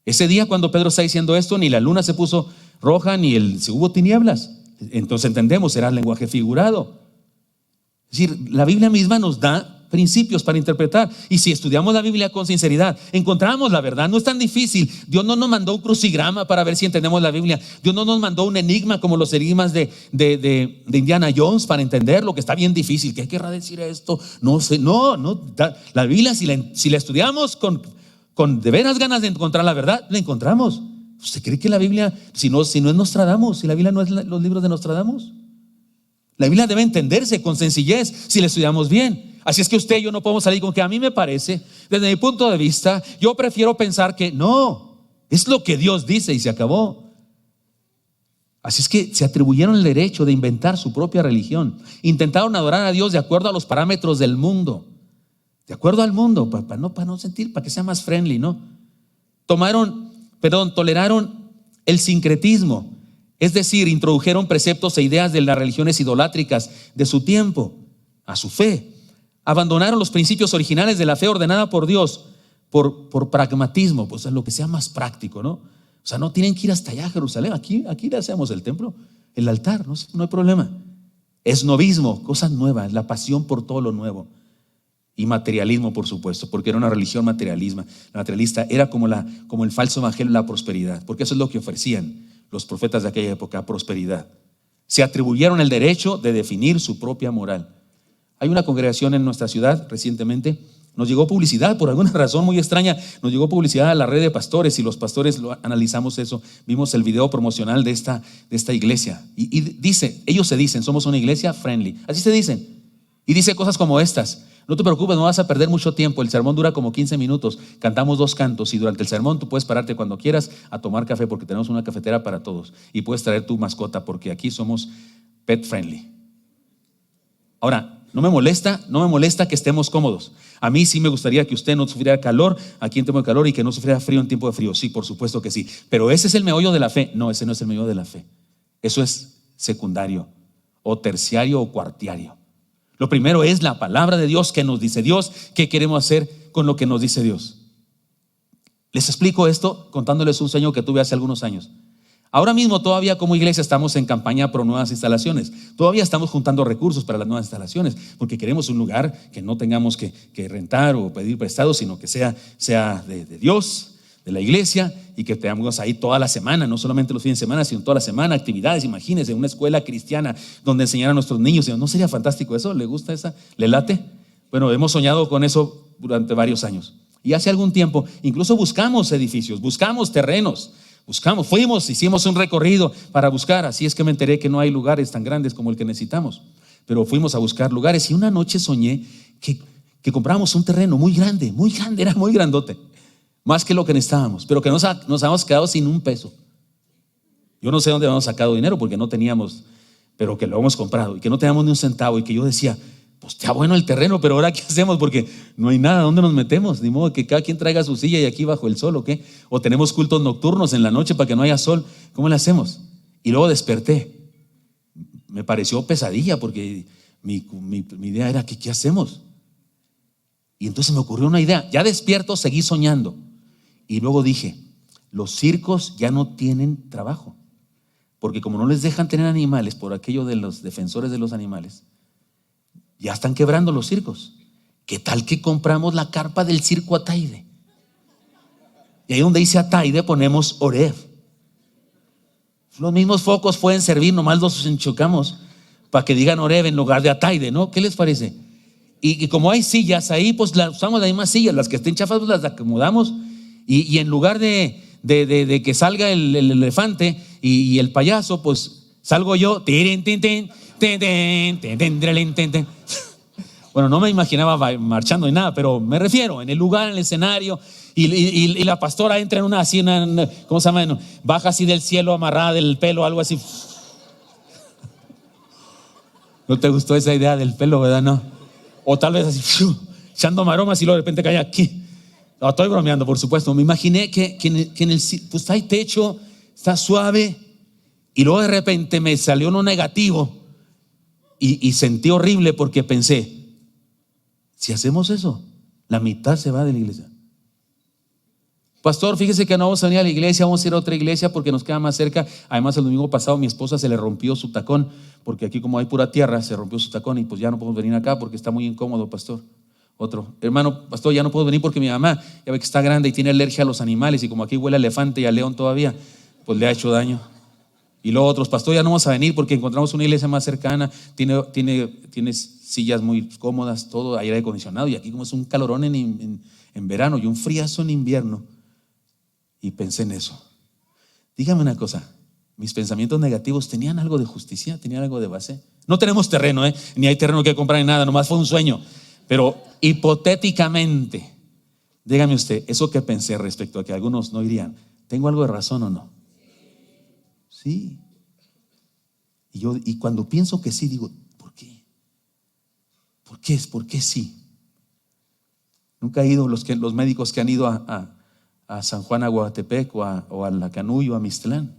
Speaker 1: Ese día cuando Pedro está diciendo esto, ni la luna se puso roja, ni hubo tinieblas. Entonces entendemos, era lenguaje figurado. Es decir, la Biblia misma nos da principios para interpretar. Y si estudiamos la Biblia con sinceridad, encontramos la verdad. No es tan difícil. Dios no nos mandó un crucigrama para ver si entendemos la Biblia. Dios no nos mandó un enigma como los enigmas de Indiana Jones para entender lo que está bien difícil. ¿Qué querrá decir esto? No sé. La Biblia, si la estudiamos con de veras ganas de encontrar la verdad, la encontramos. ¿Usted cree que la Biblia, si no es Nostradamus, si la Biblia no es los libros de Nostradamus? La Biblia debe entenderse con sencillez si la estudiamos bien. Así es que usted y yo no podemos salir con que a mí me parece, desde mi punto de vista, yo prefiero pensar que no, es lo que Dios dice y se acabó. Así es que se atribuyeron el derecho de inventar su propia religión. Intentaron adorar a Dios de acuerdo a los parámetros del mundo. De acuerdo al mundo, para no sentir, para que sea más friendly, ¿no? Toleraron el sincretismo, es decir, introdujeron preceptos e ideas de las religiones idolátricas de su tiempo a su fe. Abandonaron los principios originales de la fe ordenada por Dios por pragmatismo, pues es lo que sea más práctico, ¿no? O sea, no tienen que ir hasta allá a Jerusalén, aquí le hacemos el templo, el altar, no hay problema. Esnovismo, cosas nuevas, la pasión por todo lo nuevo. Y materialismo, por supuesto, porque era una religión materialista, era como el falso evangelio, la prosperidad, porque eso es lo que ofrecían los profetas de aquella época, prosperidad. Se atribuyeron el derecho de definir su propia moral. Hay una congregación en nuestra ciudad recientemente, nos llegó publicidad, por alguna razón muy extraña, nos llegó publicidad a la red de pastores, y los pastores analizamos eso, vimos el video promocional de esta iglesia, y ellos se dicen, somos una iglesia friendly, así se dicen, y dice cosas como estas: no te preocupes, no vas a perder mucho tiempo, el sermón dura como 15 minutos, cantamos 2 cantos, y durante el sermón tú puedes pararte cuando quieras a tomar café, porque tenemos una cafetera para todos, y puedes traer tu mascota, porque aquí somos pet friendly. Ahora, no me molesta que estemos cómodos. A mí sí me gustaría que usted no sufriera calor aquí en tiempo de calor, y que no sufriera frío en tiempo de frío. Sí, por supuesto que sí. Pero ese es el meollo de la fe. No, ese no es el meollo de la fe. Eso es secundario, o terciario, o cuartiario. Lo primero es la palabra de Dios, que nos dice Dios, qué queremos hacer con lo que nos dice Dios. Les explico esto contándoles un sueño que tuve hace algunos años. Ahora mismo todavía como iglesia estamos en campaña por nuevas instalaciones. Todavía estamos juntando recursos para las nuevas instalaciones, porque queremos un lugar que no tengamos que rentar o pedir prestado, sino que sea de Dios, de la iglesia, y que tengamos ahí toda la semana, no solamente los fines de semana, sino toda la semana, actividades. Imagínense, una escuela cristiana donde enseñar a nuestros niños. ¿No sería fantástico eso? ¿Le gusta esa? ¿Le late? Bueno, hemos soñado con eso durante varios años. Y hace algún tiempo incluso buscamos edificios, buscamos terrenos, hicimos un recorrido para buscar. Así es que me enteré que no hay lugares tan grandes como el que necesitamos, pero fuimos a buscar lugares, y una noche soñé que compramos un terreno muy grande, era muy grandote, más que lo que necesitábamos, pero que nos habíamos quedado sin un peso. Yo no sé dónde habíamos sacado dinero, porque no teníamos, pero que lo hemos comprado, y que no teníamos ni un centavo, y que yo decía, pues está bueno el terreno, pero ahora ¿qué hacemos? Porque no hay nada, ¿dónde nos metemos? Ni modo que cada quien traiga su silla y aquí bajo el sol, ¿o qué? O tenemos cultos nocturnos en la noche para que no haya sol, ¿cómo le hacemos? Y luego desperté, me pareció pesadilla porque mi idea era que ¿qué hacemos? Y entonces me ocurrió una idea. Ya despierto, seguí soñando. Y luego dije, los circos ya no tienen trabajo. Porque como no les dejan tener animales por aquello de los defensores de los animales, ya están quebrando los circos. ¿Qué tal que compramos la carpa del circo Ataide? Y ahí donde dice Ataide ponemos Oreb. Los mismos focos pueden servir, nomás los enchocamos para que digan Oreb en lugar de Ataide, ¿no? ¿Qué les parece? Y como hay sillas ahí, pues usamos las mismas sillas. Las que estén chafas, pues las acomodamos. Y en lugar de que salga el elefante y el payaso, pues salgo yo. Bueno, no me imaginaba marchando ni nada, pero me refiero en el lugar, en el escenario. Y la pastora entra en una ¿cómo se llama? Baja así del cielo, amarrada del pelo, algo así. ¿No te gustó esa idea del pelo, verdad? No. O tal vez así, echando maromas y luego de repente cae aquí. No, estoy bromeando, por supuesto. Me imaginé que en el pues hay techo, está suave, y luego de repente me salió uno negativo y sentí horrible porque pensé, si hacemos eso, la mitad se va de la iglesia. Pastor, fíjese que no vamos a venir a la iglesia, vamos a ir a otra iglesia porque nos queda más cerca. Además, el domingo pasado mi esposa se le rompió su tacón, porque aquí como hay pura tierra, se rompió su tacón y pues ya no podemos venir acá porque está muy incómodo, pastor. Otro, hermano, pastor, ya no puedo venir porque mi mamá ya ve que está grande y tiene alergia a los animales y como aquí huele a elefante y a león todavía, pues le ha hecho daño. Y luego otros, pastor, ya no vamos a venir porque encontramos una iglesia más cercana, tiene sillas muy cómodas, todo aire acondicionado, y aquí como es un calorón en verano y un friazo en invierno. Y pensé en eso. Dígame una cosa, mis pensamientos negativos tenían algo de justicia, tenían algo de base. No tenemos terreno, ni hay terreno que comprar ni nada, nomás fue un sueño. Pero hipotéticamente, dígame usted, eso que pensé respecto a que algunos no irían, ¿tengo algo de razón o no? Sí. Y cuando pienso que sí, digo, ¿por qué? ¿Por qué sí? Nunca he ido los médicos que han ido a San Juan, a Guatepec o a La Canuy o a Mistlán.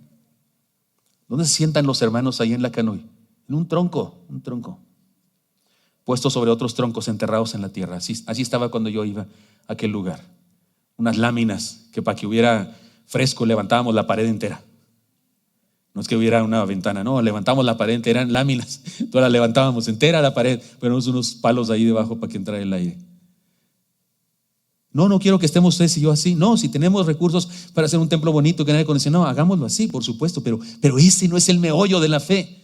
Speaker 1: ¿Dónde se sientan los hermanos ahí en La Canuy? En un tronco, puesto sobre otros troncos enterrados en la tierra. Así estaba cuando yo iba a aquel lugar. Unas láminas que para que hubiera fresco levantábamos la pared entera. No es que hubiera una ventana, no, levantamos la pared entera, eran láminas. Todas la levantábamos entera la pared, pero unos palos ahí debajo para que entrara el aire. No quiero que estemos ustedes y yo así. No, si tenemos recursos para hacer un templo bonito que nadie conoce, no, hagámoslo así, por supuesto, pero ese no es el meollo de la fe.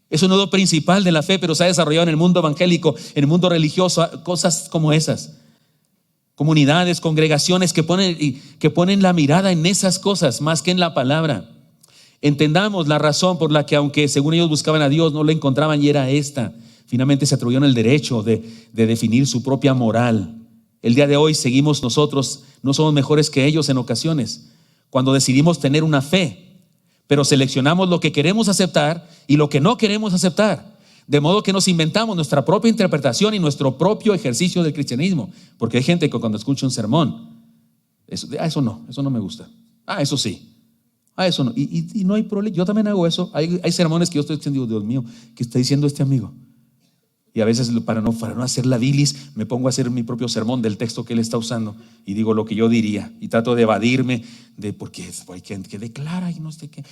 Speaker 1: Es un nodo principal de la fe, pero se ha desarrollado en el mundo evangélico, en el mundo religioso, cosas como esas. Comunidades, congregaciones que ponen la mirada en esas cosas más que en la palabra. Entendamos la razón por la que, aunque según ellos buscaban a Dios, no lo encontraban, y era esta. Finalmente se atribuyeron el derecho de definir su propia moral. El día de hoy seguimos nosotros, no somos mejores que ellos en ocasiones, cuando decidimos tener una fe, pero seleccionamos lo que queremos aceptar y lo que no queremos aceptar, de modo que nos inventamos nuestra propia interpretación y nuestro propio ejercicio del cristianismo, porque hay gente que cuando escucha un sermón, eso no me gusta, eso sí, eso no, y no hay problema. Yo también hago eso. Hay sermones que yo estoy diciendo, Dios mío, ¿qué está diciendo este amigo? Y a veces para no hacer la bilis, me pongo a hacer mi propio sermón del texto que él está usando y digo lo que yo diría y trato de evadirme de porque hay que declara y no sé qué.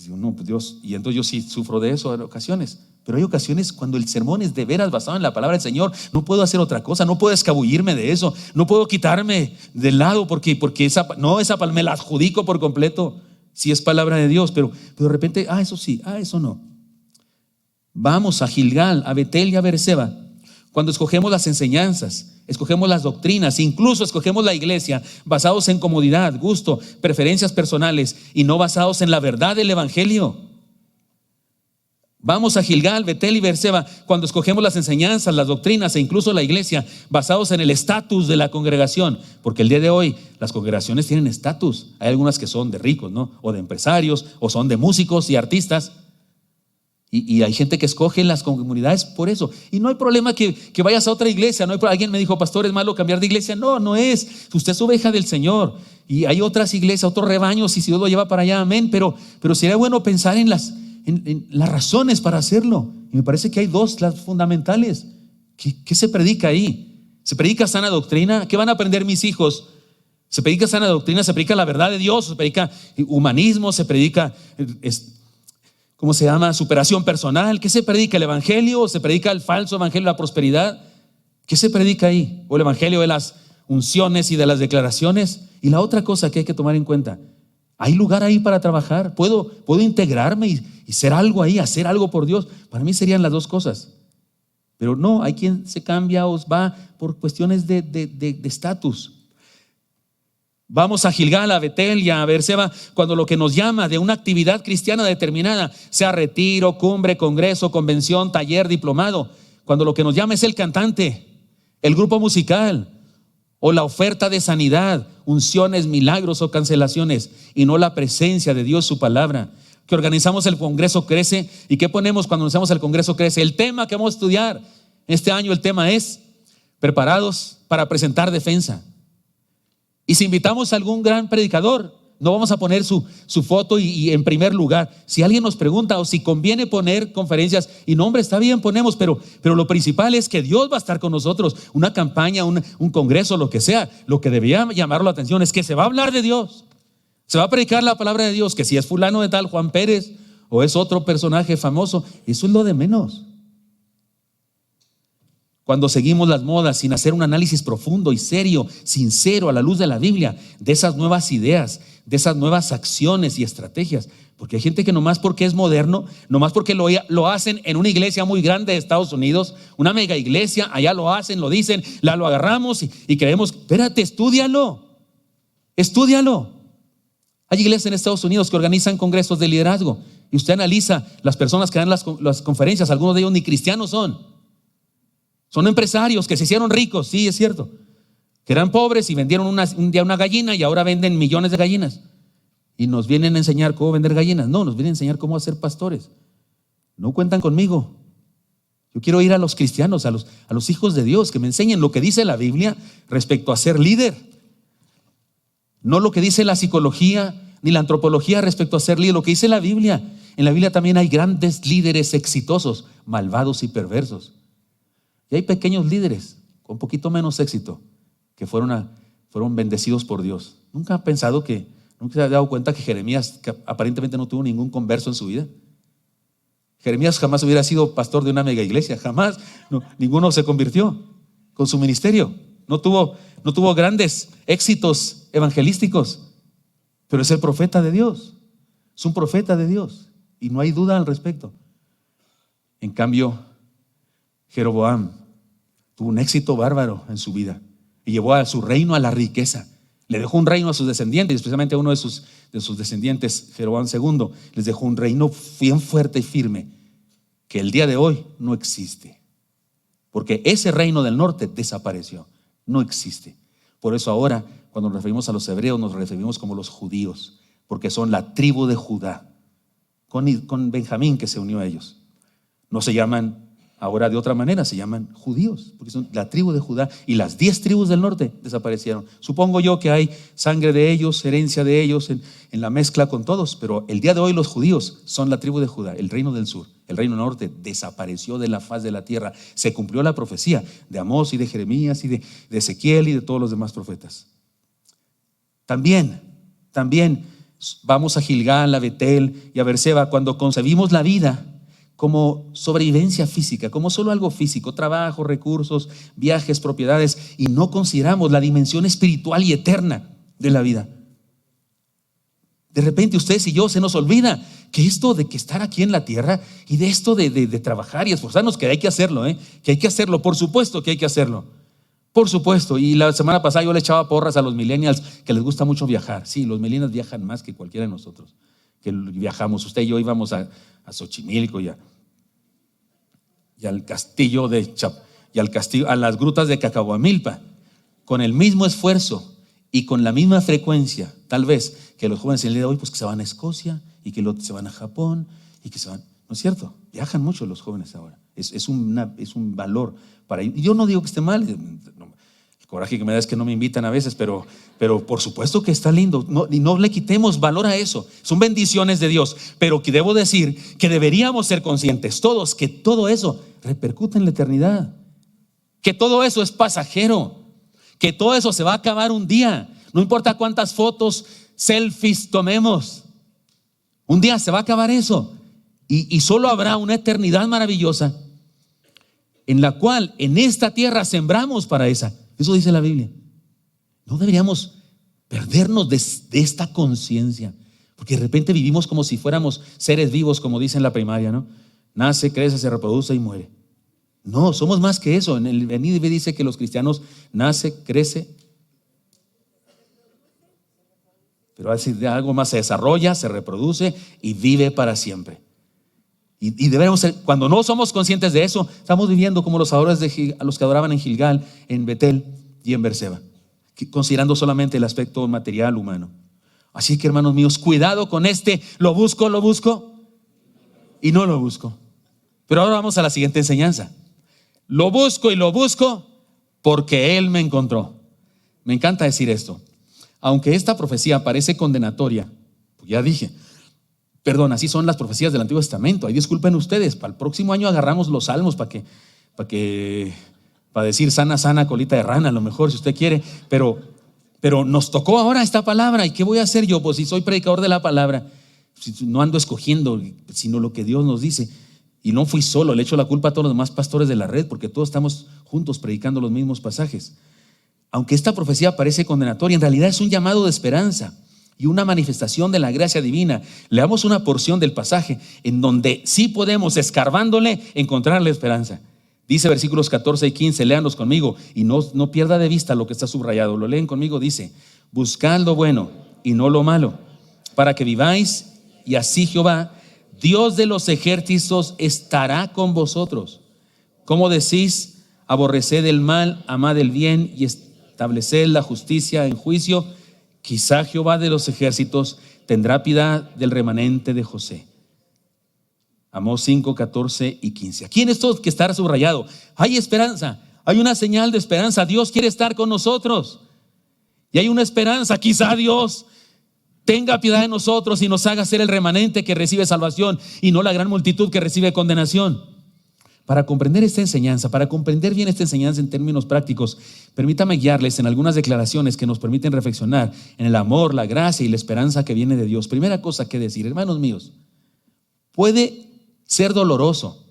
Speaker 1: No, pues Dios, y entonces yo sí sufro de eso en ocasiones, pero hay ocasiones cuando el sermón es de veras basado en la palabra del Señor. No puedo hacer otra cosa, no puedo escabullirme de eso, no puedo quitarme del lado porque esa me la adjudico por completo si es palabra de Dios, pero de repente, eso sí, eso no. Vamos a Gilgal, a Betel y a Beerseba. Cuando escogemos las enseñanzas, escogemos las doctrinas, incluso escogemos la iglesia basados en comodidad, gusto, preferencias personales y no basados en la verdad del evangelio. Vamos a Gilgal, Betel y Beerseba cuando escogemos las enseñanzas, las doctrinas e incluso la iglesia basados en el estatus de la congregación, porque el día de hoy las congregaciones tienen estatus. Hay algunas que son de ricos, ¿no? O de empresarios, o son de músicos y artistas. Y hay gente que escoge las comunidades por eso. Y no hay problema que vayas a otra iglesia. Alguien me dijo, pastor, ¿es malo cambiar de iglesia? No es. Usted es oveja del Señor. Y hay otras iglesias, otros rebaños, y si Dios lo lleva para allá, amén. Pero sería bueno pensar en en las razones para hacerlo. Y me parece que hay dos, las fundamentales. ¿Qué se predica ahí? ¿Se predica sana doctrina? ¿Qué van a aprender mis hijos? ¿Se predica sana doctrina? ¿Se predica la verdad de Dios? ¿Se predica humanismo? ¿Se predica, cómo se llama, superación personal? ¿Qué se predica? ¿El evangelio? ¿O se predica el falso evangelio de la prosperidad? ¿Qué se predica ahí? ¿O el evangelio de las unciones y de las declaraciones? Y la otra cosa que hay que tomar en cuenta, ¿hay lugar ahí para trabajar? ¿Puedo integrarme y ser algo ahí, hacer algo por Dios? Para mí serían las dos cosas. Pero no, hay quien se cambia o va por cuestiones de estatus. Vamos a Gilgal, a Betel y a Beerseba cuando lo que nos llama de una actividad cristiana determinada, sea retiro, cumbre, congreso, convención, taller, diplomado, cuando lo que nos llama es el cantante, el grupo musical o la oferta de sanidad, unciones, milagros o cancelaciones, y no la presencia de Dios, su palabra. Que organizamos el Congreso Crece. ¿Y qué ponemos cuando organizamos el Congreso Crece? El tema que vamos a estudiar este año, el tema es preparados para presentar defensa. Y si invitamos a algún gran predicador, no vamos a poner su foto y en primer lugar. Si alguien nos pregunta o si conviene poner conferencias y nombre, está bien, ponemos, pero lo principal es que Dios va a estar con nosotros. Una campaña, un congreso, lo que sea. Lo que debería llamar la atención es que se va a hablar de Dios. Se va a predicar la palabra de Dios, que si es fulano de tal, Juan Pérez, o es otro personaje famoso, eso es lo de menos. Cuando seguimos las modas sin hacer un análisis profundo y serio, sincero, a la luz de la Biblia, de esas nuevas ideas, de esas nuevas acciones y estrategias. Porque hay gente que nomás porque es moderno, nomás porque lo hacen en una iglesia muy grande de Estados Unidos, una mega iglesia, allá lo hacen, lo dicen, lo agarramos y creemos, espérate, estúdialo. Hay iglesias en Estados Unidos que organizan congresos de liderazgo y usted analiza las personas que dan las conferencias, algunos de ellos ni cristianos son empresarios que se hicieron ricos, sí, es cierto, que eran pobres y vendieron un día una gallina y ahora venden millones de gallinas y nos vienen a enseñar cómo vender gallinas. No, nos vienen a enseñar cómo hacer pastores. No cuentan conmigo. Yo quiero ir a los cristianos, a los hijos de Dios, que me enseñen lo que dice la Biblia respecto a ser líder. No lo que dice la psicología ni la antropología respecto a ser líder, lo que dice la Biblia. En la Biblia también hay grandes líderes exitosos, malvados y perversos. Y hay pequeños líderes con poquito menos éxito que fueron bendecidos por Dios. ¿Nunca ha pensado nunca se ha dado cuenta que Jeremías, que aparentemente no tuvo ningún converso en su vida? Jeremías jamás hubiera sido pastor de una mega iglesia, jamás. No, ninguno se convirtió con su ministerio. No tuvo grandes éxitos evangelísticos, pero es el profeta de Dios. Es un profeta de Dios y no hay duda al respecto. En cambio, Jeroboam tuvo un éxito bárbaro en su vida y llevó a su reino a la riqueza. Le dejó un reino a sus descendientes, especialmente a uno de sus descendientes, Jeroboam II. Les dejó un reino bien fuerte y firme que el día de hoy no existe, porque ese reino del norte desapareció, no existe. Por eso ahora, cuando nos referimos a los hebreos, nos referimos como los judíos, porque son la tribu de Judá, con Benjamín que se unió a ellos. No se llaman ahora de otra manera, se llaman judíos, porque son la tribu de Judá, y las 10 tribus del norte desaparecieron. Supongo yo que hay sangre de ellos, herencia de ellos en la mezcla con todos, pero el día de hoy los judíos son la tribu de Judá, el reino del sur. El reino norte desapareció de la faz de la tierra. Se cumplió la profecía de Amós y de Jeremías y de Ezequiel y de todos los demás profetas. También vamos a Gilgal, a Betel y a Beerseba cuando concebimos la vida como sobrevivencia física, como solo algo físico, trabajo, recursos, viajes, propiedades, y no consideramos la dimensión espiritual y eterna de la vida. De repente ustedes y yo se nos olvida que esto de que estar aquí en la tierra y de esto de trabajar y esforzarnos, que hay que hacerlo, que hay que hacerlo, por supuesto que hay que hacerlo, por supuesto. Y la semana pasada yo le echaba porras a los millennials que les gusta mucho viajar. Sí, los millennials viajan más que cualquiera de nosotros, que viajamos. Usted y yo íbamos a Xochimilco y al castillo a las grutas de Cacahuamilpa, con el mismo esfuerzo y con la misma frecuencia, tal vez, que los jóvenes en el día de hoy, pues que se van a Escocia y que se van a Japón y que se van, ¿no es cierto? Viajan mucho los jóvenes ahora. Es un valor para ellos. Y yo no digo que esté mal, el coraje que me da es que no me invitan a veces, pero por supuesto que está lindo. Y no le quitemos valor a eso. Son bendiciones de Dios. Pero que debo decir que deberíamos ser conscientes todos que todo eso repercute en la eternidad. Que todo eso es pasajero. Que todo eso se va a acabar un día. No importa cuántas fotos, selfies tomemos. Un día se va a acabar eso. Y solo habrá una eternidad maravillosa en la cual en esta tierra sembramos para esa. Eso dice la Biblia. No deberíamos perdernos de esta conciencia, porque de repente vivimos como si fuéramos seres vivos, como dice en la primaria, ¿no? Nace, crece, se reproduce y muere. No, somos más que eso. En el NIV dice que los cristianos nace, crece, pero de algo más se desarrolla, se reproduce y vive para siempre. Y debemos ser, cuando no somos conscientes de eso, estamos viviendo como los adoradores a los que adoraban en Gilgal, en Betel y en Berseba, considerando solamente el aspecto material humano. Así que, hermanos míos, cuidado con lo busco y no lo busco. Pero ahora vamos a la siguiente enseñanza. Lo busco y lo busco porque Él me encontró. Me encanta decir esto. Aunque esta profecía parece condenatoria, pues ya dije, perdón, así son las profecías del Antiguo Testamento. Ahí disculpen ustedes, para el próximo año agarramos los salmos para decir sana, sana, colita de rana, a lo mejor si usted quiere, pero nos tocó ahora esta palabra. ¿Y qué voy a hacer yo? Pues si soy predicador de la palabra, si no ando escogiendo, sino lo que Dios nos dice. Y no fui solo, le echo la culpa a todos los demás pastores de la red, porque todos estamos juntos predicando los mismos pasajes. Aunque esta profecía parece condenatoria, en realidad es un llamado de esperanza y una manifestación de la gracia divina. Leamos una porción del pasaje en donde sí podemos, escarbándole, encontrar la esperanza. Dice versículos 14 y 15, léanlos conmigo y no pierda de vista lo que está subrayado. Lo leen conmigo, dice: buscad lo bueno y no lo malo, para que viváis, y así Jehová, Dios de los ejércitos, estará con vosotros. Como decís, aborreced el mal, amad el bien y estableced la justicia en juicio. Quizá Jehová de los ejércitos tendrá piedad del remanente de José. Amós 5, 14 y 15. Aquí en esto que está subrayado, hay esperanza, hay una señal de esperanza. Dios quiere estar con nosotros y hay una esperanza. Quizá Dios tenga piedad de nosotros y nos haga ser el remanente que recibe salvación y no la gran multitud que recibe condenación. Para comprender esta enseñanza, para comprender bien esta enseñanza en términos prácticos, permítame guiarles en algunas declaraciones que nos permiten reflexionar en el amor, la gracia y la esperanza que viene de Dios. Primera cosa que decir, hermanos míos, puede ser doloroso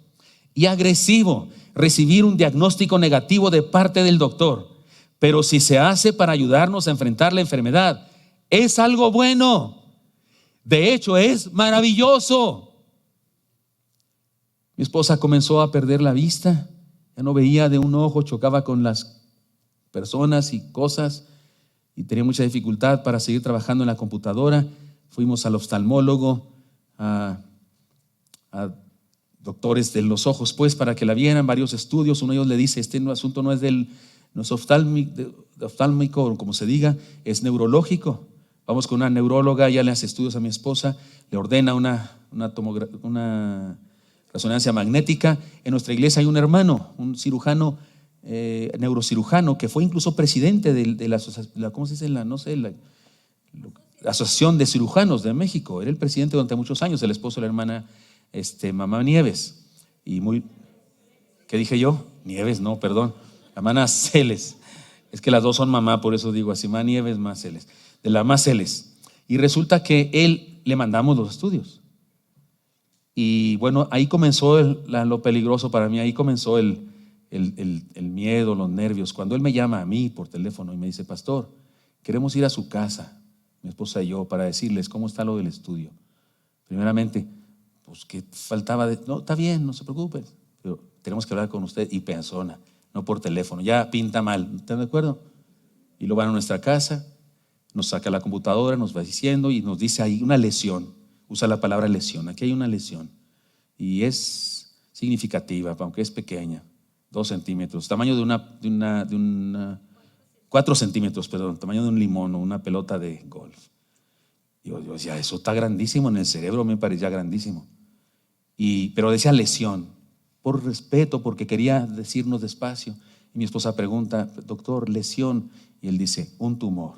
Speaker 1: y agresivo recibir un diagnóstico negativo de parte del doctor, pero si se hace para ayudarnos a enfrentar la enfermedad, es algo bueno. De hecho, es maravilloso. Mi esposa comenzó a perder la vista, ya no veía de un ojo, chocaba con las personas y cosas y tenía mucha dificultad para seguir trabajando en la computadora. Fuimos al oftalmólogo, a doctores de los ojos, pues, para que la vieran, varios estudios. Uno de ellos le dice: este asunto no es oftálmico, como se diga, es neurológico. Vamos con una neuróloga, ella le hace estudios a mi esposa, le ordena una resonancia magnética. En nuestra iglesia hay un hermano, un cirujano, neurocirujano, que fue incluso presidente de la ¿cómo se dice? La Asociación de Cirujanos de México. Era el presidente durante muchos años, el esposo de la hermana Mamá Nieves. ¿Qué dije yo? Nieves, no, perdón. La hermana Celes. Es que las dos son mamá, por eso digo así, Mamá Nieves, Mamá Celes. De la Mamá Celes. Y resulta que él le mandamos los estudios. Y bueno, ahí comenzó lo peligroso para mí. Ahí comenzó el miedo, los nervios. Cuando él me llama a mí por teléfono y me dice: pastor, queremos ir a su casa, mi esposa y yo, para decirles cómo está lo del estudio. Primeramente, pues que faltaba no, está bien, no se preocupe, pero tenemos que hablar con usted y persona, no por teléfono. Ya pinta mal, ¿están de acuerdo? Y lo van a nuestra casa, nos saca la computadora, nos va diciendo y nos dice ahí una lesión. Usa la palabra lesión. Aquí hay una lesión y es significativa, aunque es pequeña, 2 centímetros, tamaño de una 4 centímetros, perdón, tamaño de un limón o una pelota de golf. Y yo decía, eso está grandísimo, en el cerebro me parecía grandísimo. Pero decía lesión, por respeto, porque quería decirnos despacio. Y mi esposa pregunta, doctor, lesión. Y él dice, un tumor.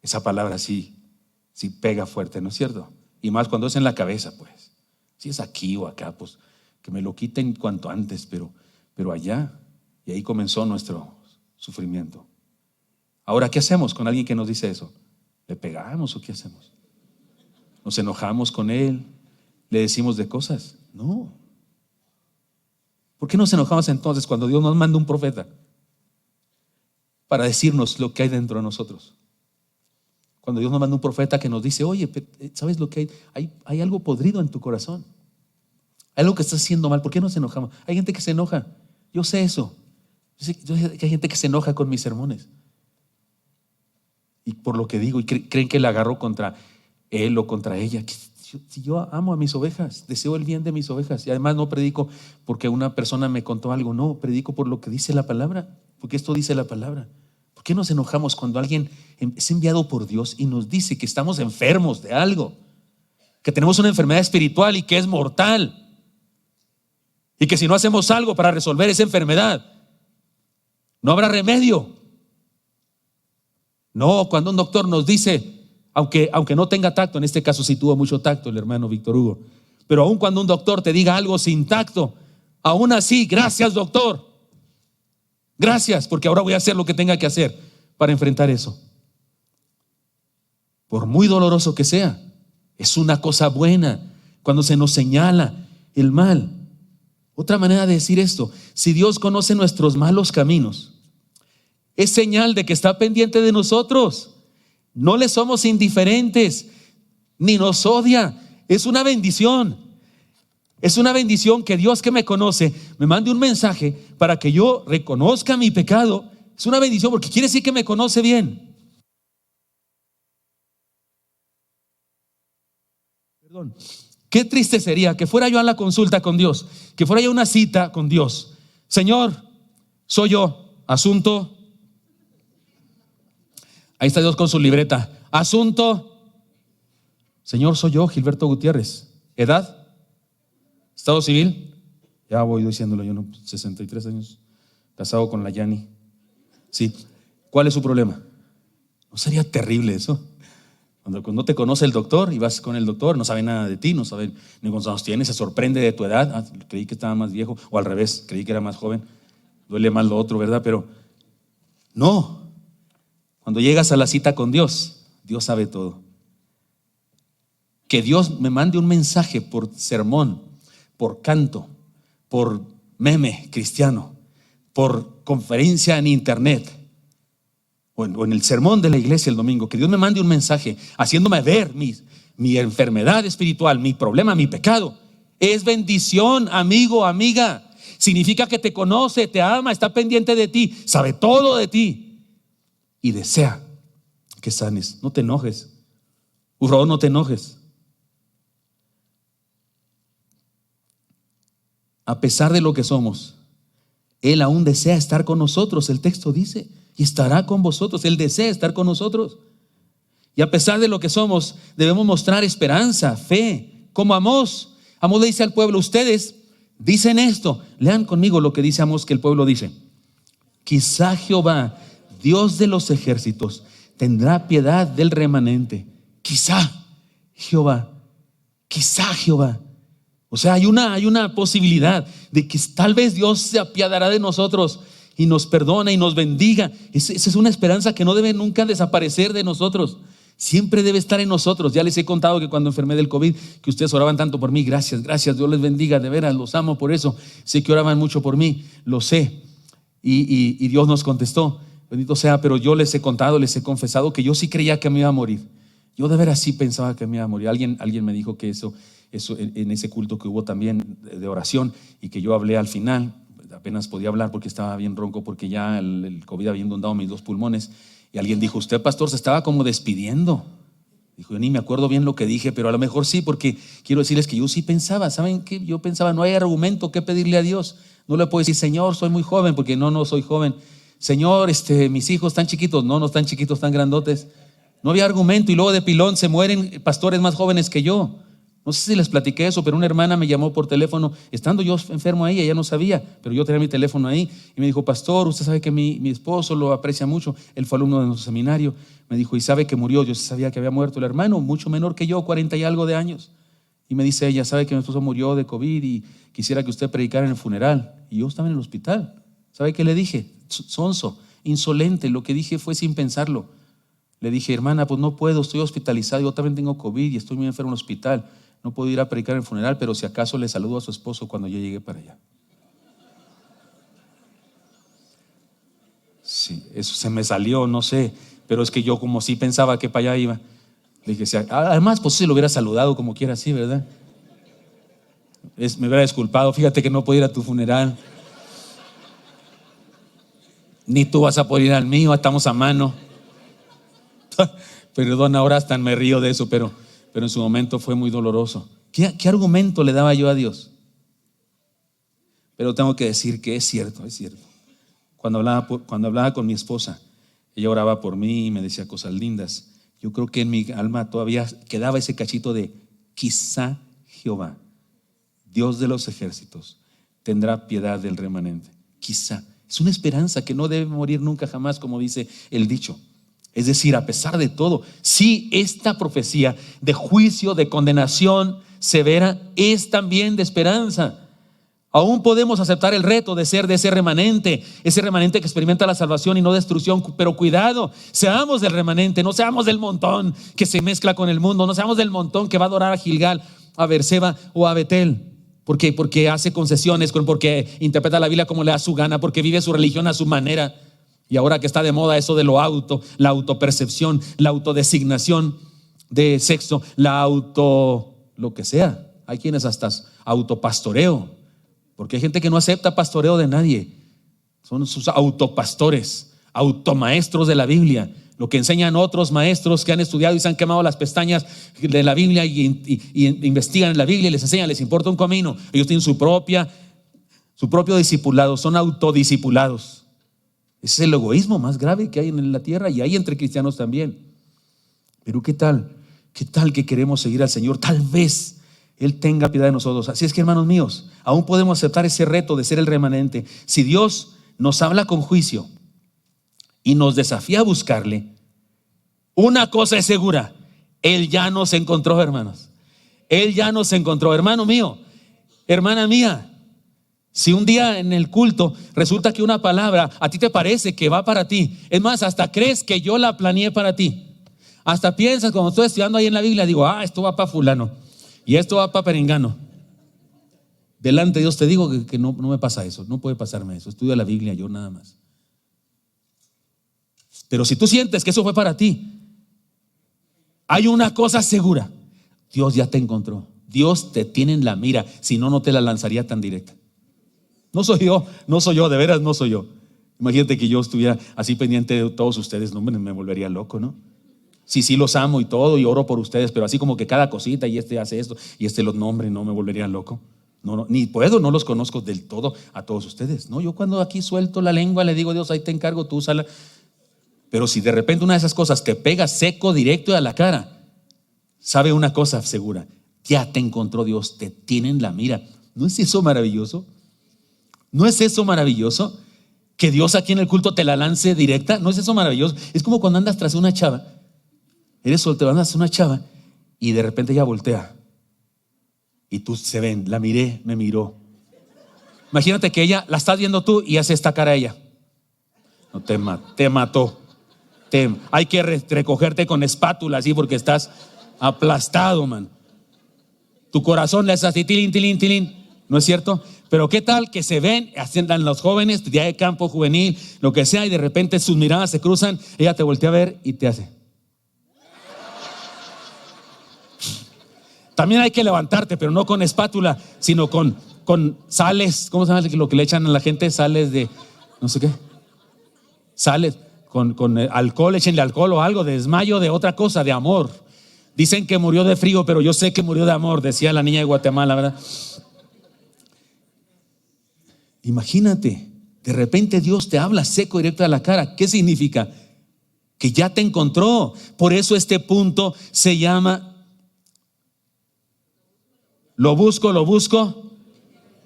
Speaker 1: Esa palabra sí pega fuerte, ¿no es cierto? Y más cuando es en la cabeza, pues. Si es aquí o acá, pues que me lo quiten cuanto antes, pero allá. Y ahí comenzó nuestro sufrimiento. Ahora, ¿qué hacemos con alguien que nos dice eso? ¿Le pegamos o qué hacemos? ¿Nos enojamos con él? ¿Le decimos de cosas? No. ¿Por qué nos enojamos entonces cuando Dios nos manda un profeta para decirnos lo que hay dentro de nosotros? Cuando Dios nos manda un profeta que nos dice, oye, ¿sabes lo que hay? Hay algo podrido en tu corazón. Hay algo que estás haciendo mal. ¿Por qué nos enojamos? Hay gente que se enoja. Yo sé eso. Yo sé que hay gente que se enoja con mis sermones. Y por lo que digo, y creen que la agarro contra él o contra ella. Si yo amo a mis ovejas, deseo el bien de mis ovejas. Y además no predico porque una persona me contó algo. No, predico por lo que dice la palabra. Porque esto dice la palabra. ¿Por qué nos enojamos cuando alguien es enviado por Dios y nos dice que estamos enfermos de algo? Que tenemos una enfermedad espiritual y que es mortal. Y que si no hacemos algo para resolver esa enfermedad, no habrá remedio. No, cuando un doctor nos dice, aunque no tenga tacto, en este caso sí tuvo mucho tacto el hermano Víctor Hugo, pero aun cuando un doctor te diga algo sin tacto, aún así, gracias doctor, gracias, porque ahora voy a hacer lo que tenga que hacer para enfrentar eso. Por muy doloroso que sea, es una cosa buena cuando se nos señala el mal. Otra manera de decir esto, si Dios conoce nuestros malos caminos, es señal de que está pendiente de nosotros. No le somos indiferentes, ni nos odia. Es una bendición. Es una bendición que Dios, que me conoce, me mande un mensaje para que yo reconozca mi pecado. Es una bendición porque quiere decir que me conoce bien. Perdón. Qué triste sería que fuera yo a la consulta con Dios, que fuera yo a una cita con Dios. Señor, soy yo. Asunto. Ahí está Dios con su libreta. Asunto. Señor, soy yo, Gilberto Gutiérrez. ¿Edad? ¿Estado civil? Ya voy diciéndolo yo, 63 años. Casado con la Yani. Sí. ¿Cuál es su problema? ¿No sería terrible eso? Cuando no te conoce el doctor y vas con el doctor, no sabe nada de ti, no sabe ni cuántos años tienes, se sorprende de tu edad. Creí que estaba más viejo, o al revés, creí que era más joven. Duele más lo otro, ¿verdad? Pero no. Cuando llegas a la cita con Dios, Dios sabe todo. Que Dios me mande un mensaje por sermón, por canto, por meme cristiano, por conferencia en internet, o en el sermón de la iglesia el domingo, que Dios me mande un mensaje haciéndome ver mi enfermedad espiritual, mi problema, mi pecado, es bendición, amigo, amiga. Significa que te conoce, te ama, está pendiente de ti, sabe todo de ti y desea que sanes. No te enojes, por favor, no te enojes. A pesar de lo que somos, Él aún desea estar con nosotros, el texto dice, y estará con vosotros. Él desea estar con nosotros. Y a pesar de lo que somos, debemos mostrar esperanza, fe, como Amós. Amós le dice al pueblo, ustedes dicen esto. Lean conmigo lo que dice Amós, que el pueblo dice. Quizá Jehová, Dios de los ejércitos, tendrá piedad del remanente. Quizá Jehová. O sea, hay una posibilidad de que tal vez Dios se apiadará de nosotros y nos perdona y nos bendiga. Esa es una esperanza que no debe nunca desaparecer de nosotros. Siempre debe estar en nosotros. Ya les he contado que cuando enfermé del COVID, que ustedes oraban tanto por mí. Gracias, Dios les bendiga, de veras, los amo por eso. Sé que oraban mucho por mí, lo sé. Y Dios nos contestó, bendito sea. Pero yo les he contado, les he confesado que yo sí creía que me iba a morir. Yo de veras sí pensaba que me iba a morir. Alguien me dijo que eso en ese culto que hubo también de oración, y que yo hablé al final, apenas podía hablar porque estaba bien ronco, porque ya el COVID había inundado mis 2 pulmones. Y alguien dijo, usted, pastor, se estaba como despidiendo. Dijo, yo ni me acuerdo bien lo que dije, pero a lo mejor sí, porque quiero decirles que yo sí pensaba. ¿Saben qué? Yo pensaba, no hay argumento que pedirle a Dios. No le puedo decir, Señor, soy muy joven, porque no soy joven. Señor, mis hijos están chiquitos. No están chiquitos, están grandotes. No había argumento. Y luego de pilón se mueren pastores más jóvenes que yo. No sé si les platiqué eso, pero una hermana me llamó por teléfono, estando yo enfermo ahí, ella no sabía, pero yo tenía mi teléfono ahí, y me dijo: pastor, usted sabe que mi esposo lo aprecia mucho, él fue alumno de nuestro seminario, me dijo, y sabe que murió. Yo sabía que había muerto el hermano, mucho menor que yo, 40 y algo de años, y me dice ella: sabe que mi esposo murió de COVID y quisiera que usted predicara en el funeral. Y yo estaba en el hospital. ¿Sabe qué le dije? Sonso, insolente, lo que dije fue sin pensarlo. Le dije: hermana, pues no puedo, estoy hospitalizado, yo también tengo COVID y estoy muy enfermo en el hospital, no puedo ir a predicar en el funeral, pero si acaso le saludo a su esposo cuando yo llegue para allá. Sí, eso se me salió, no sé, pero es que yo como sí pensaba que para allá iba. Le dije: además, pues si lo hubiera saludado como quiera, así, ¿verdad? Me hubiera disculpado, fíjate que no puedo ir a tu funeral, ni tú vas a poder ir al mío, estamos a mano. Perdón, ahora hasta me río de eso, pero en su momento fue muy doloroso. ¿Qué argumento le daba yo a Dios? Pero tengo que decir que es cierto, es cierto. Cuando hablaba con mi esposa, ella oraba por mí y me decía cosas lindas. Yo creo que en mi alma todavía quedaba ese cachito de: quizá Jehová, Dios de los ejércitos, tendrá piedad del remanente. Quizá. Es una esperanza que no debe morir nunca jamás, como dice el dicho. Es decir, a pesar de todo, sí, esta profecía de juicio, de condenación severa, es también de esperanza. Aún podemos aceptar el reto de ser de ese remanente que experimenta la salvación y no destrucción. Pero cuidado, seamos del remanente, no seamos del montón que se mezcla con el mundo, no seamos del montón que va a adorar a Gilgal, a Berseba o a Betel. Porque hace concesiones, porque interpreta la Biblia como le da su gana, porque vive su religión a su manera. Y ahora que está de moda eso de la autopercepción, la autodesignación de sexo, lo que sea. Hay quienes hasta autopastoreo, porque hay gente que no acepta pastoreo de nadie. Son sus autopastores, automaestros de la Biblia. Lo que enseñan otros maestros que han estudiado y se han quemado las pestañas de la Biblia y investigan en la Biblia y les enseñan, les importa un comino. Ellos tienen su propio discipulado, son autodiscipulados. Ese es el egoísmo más grave que hay en la tierra, y hay entre cristianos también. Pero ¿qué tal que queremos seguir al Señor? Tal vez Él tenga piedad de nosotros. Así es que, hermanos míos, aún podemos aceptar ese reto de ser el remanente. Si Dios nos habla con juicio y nos desafía a buscarle, una cosa es segura: Él ya nos encontró, hermanos. Él ya nos encontró. Hermano mío, hermana mía, si un día en el culto resulta que una palabra a ti te parece que va para ti, es más, hasta crees que yo la planeé para ti, hasta piensas, cuando estoy estudiando ahí en la Biblia, digo: esto va para fulano y esto va para perengano. Delante de Dios te digo que no me pasa eso, no puede pasarme eso. Estudio la Biblia yo nada más. Pero si tú sientes que eso fue para ti, hay una cosa segura: Dios ya te encontró. Dios te tiene en la mira, si no, no te la lanzaría tan directa. No soy yo, de veras no soy yo. Imagínate que yo estuviera así pendiente de todos ustedes, no, me volvería loco, ¿no? Sí, los amo y todo, y oro por ustedes, pero así como que cada cosita, y este hace esto, y este los nombre, no, me volvería loco. No, ni puedo, no los conozco del todo a todos ustedes. No, yo cuando aquí suelto la lengua le digo: Dios, ahí te encargo, tú sala. Pero si de repente una de esas cosas te pega seco, directo a la cara, sabe una cosa segura: ya te encontró Dios, te tiene en la mira. ¿No es eso maravilloso? ¿No es eso maravilloso? Que Dios aquí en el culto te la lance directa. ¿No es eso maravilloso? Es como cuando andas tras una chava, eres soltero, andas tras una chava y de repente ella voltea y tú se ven, la miré, me miró. Imagínate que ella la estás viendo tú y hace esta cara a ella. No, te mató. Hay que recogerte con espátula así porque estás aplastado, man. Tu corazón le hace así, tilín, tilín, tilín. ¿No es cierto? Pero ¿qué tal que se ven, asciendan los jóvenes, día de campo juvenil, lo que sea, y de repente sus miradas se cruzan, ella te voltea a ver y te hace? También hay que levantarte, pero no con espátula, sino con sales. ¿Cómo se llama lo que le echan a la gente? Sales de, no sé qué. Sales con alcohol, échenle alcohol o algo, de desmayo, de otra cosa, de amor. Dicen que murió de frío, pero yo sé que murió de amor, decía la niña de Guatemala, ¿verdad? Imagínate, de repente Dios te habla seco directo a la cara. ¿Qué significa? Que ya te encontró. Por eso este punto se llama Lo busco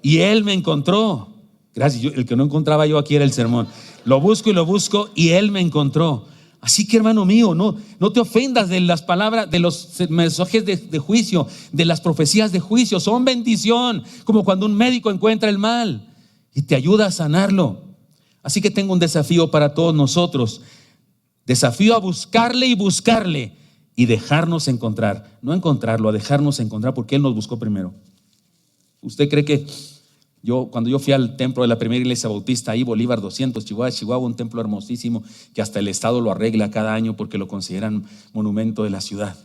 Speaker 1: y Él me encontró. Gracias, el que no encontraba yo aquí era el sermón. Lo busco y Él me encontró. Así que, hermano mío, no te ofendas de las palabras, de los mensajes de juicio, de las profecías de juicio. Son bendición, como cuando un médico encuentra el mal y te ayuda a sanarlo. Así que tengo un desafío para todos nosotros. Desafío a buscarle y dejarnos encontrar. No encontrarlo, a dejarnos encontrar, porque Él nos buscó primero. ¿Usted cree que cuando yo fui al templo de la primera iglesia bautista, ahí Bolívar 200, Chihuahua, un templo hermosísimo que hasta el estado lo arregla cada año porque lo consideran monumento de la ciudad?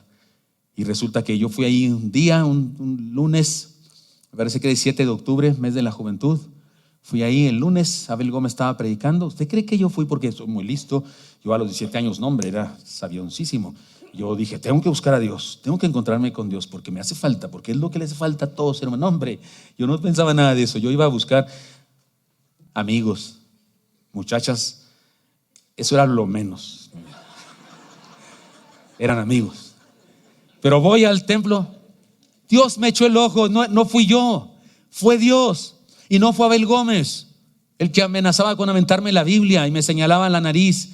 Speaker 1: Y resulta que yo fui ahí un día, un lunes, me parece que el 7 de octubre, mes de la juventud. Fui ahí el lunes, Abel Gómez estaba predicando. ¿Usted cree que yo fui porque soy muy listo? Yo a los 17 años, no hombre, era sabioncísimo. Yo dije, tengo que buscar a Dios, tengo que encontrarme con Dios porque me hace falta, porque es lo que le hace falta a todos, hermano. No, hombre, yo no pensaba nada de eso. Yo iba a buscar amigos, muchachas, eso era lo menos. Eran amigos. Pero voy al templo, Dios me echó el ojo, no fui yo, fue Dios. Y no fue Abel Gómez, el que amenazaba con aventarme la Biblia y me señalaba en la nariz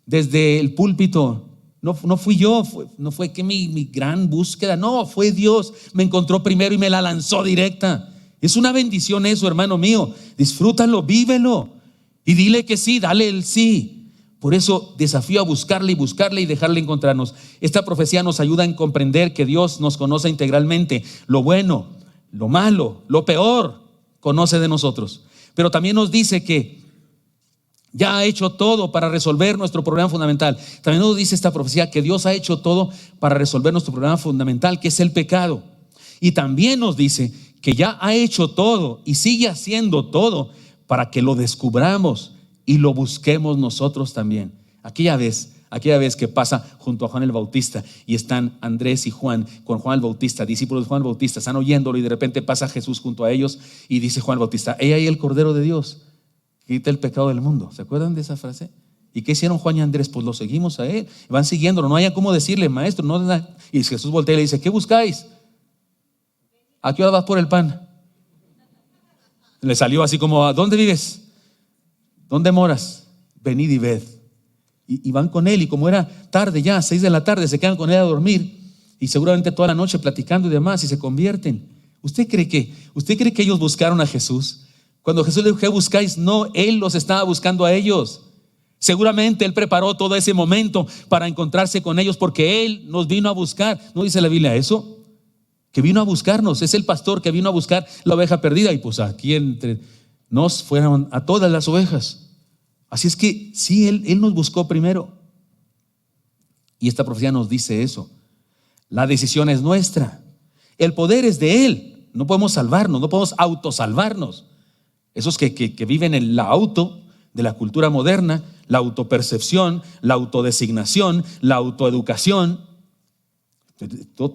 Speaker 1: desde el púlpito. No fui yo, no fue que mi gran búsqueda, no, fue Dios. Me encontró primero y me la lanzó directa. Es una bendición eso, hermano mío. Disfrútalo, vívelo y dile que sí, dale el sí. Por eso desafío a buscarle y dejarle encontrarnos. Esta profecía nos ayuda a comprender que Dios nos conoce integralmente, lo bueno, lo malo, lo peor. Conoce de nosotros, pero también nos dice que ya ha hecho todo para resolver nuestro problema fundamental. También nos dice esta profecía que Dios ha hecho todo para resolver nuestro problema fundamental, que es el pecado. Y también nos dice que ya ha hecho todo y sigue haciendo todo para que lo descubramos y lo busquemos nosotros también. Aquella vez que pasa junto a Juan el Bautista y están Andrés y Juan con Juan el Bautista, discípulos de Juan el Bautista, están oyéndolo y de repente pasa Jesús junto a ellos y dice Juan el Bautista, he ahí el Cordero de Dios que quita el pecado del mundo. ¿Se acuerdan de esa frase? ¿Y qué hicieron Juan y Andrés? Pues lo seguimos a él, van siguiéndolo, no hay cómo decirle, maestro, no. Y Jesús voltea y le dice, ¿qué buscáis? ¿A qué hora vas por el pan? Le salió así como, ¿dónde vives? ¿Dónde moras? Venid y ved. Y van con él, y como era tarde ya, 6 de la tarde, se quedan con él a dormir y seguramente toda la noche platicando y demás, y se convierten. ¿Usted cree que ellos buscaron a Jesús? Cuando Jesús le dijo, ¿qué buscáis? No, Él los estaba buscando a ellos. Seguramente Él preparó todo ese momento para encontrarse con ellos, porque Él nos vino a buscar. ¿No dice la Biblia eso? Que vino a buscarnos, es el pastor que vino a buscar la oveja perdida, y pues aquí entre nos fueron a todas las ovejas. Así es que sí, Él nos buscó primero. Y esta profecía nos dice eso. La decisión es nuestra. El poder es de Él. No podemos salvarnos, no podemos autosalvarnos. Esos que viven en la auto de la cultura moderna, la autopercepción, la autodesignación, la autoeducación.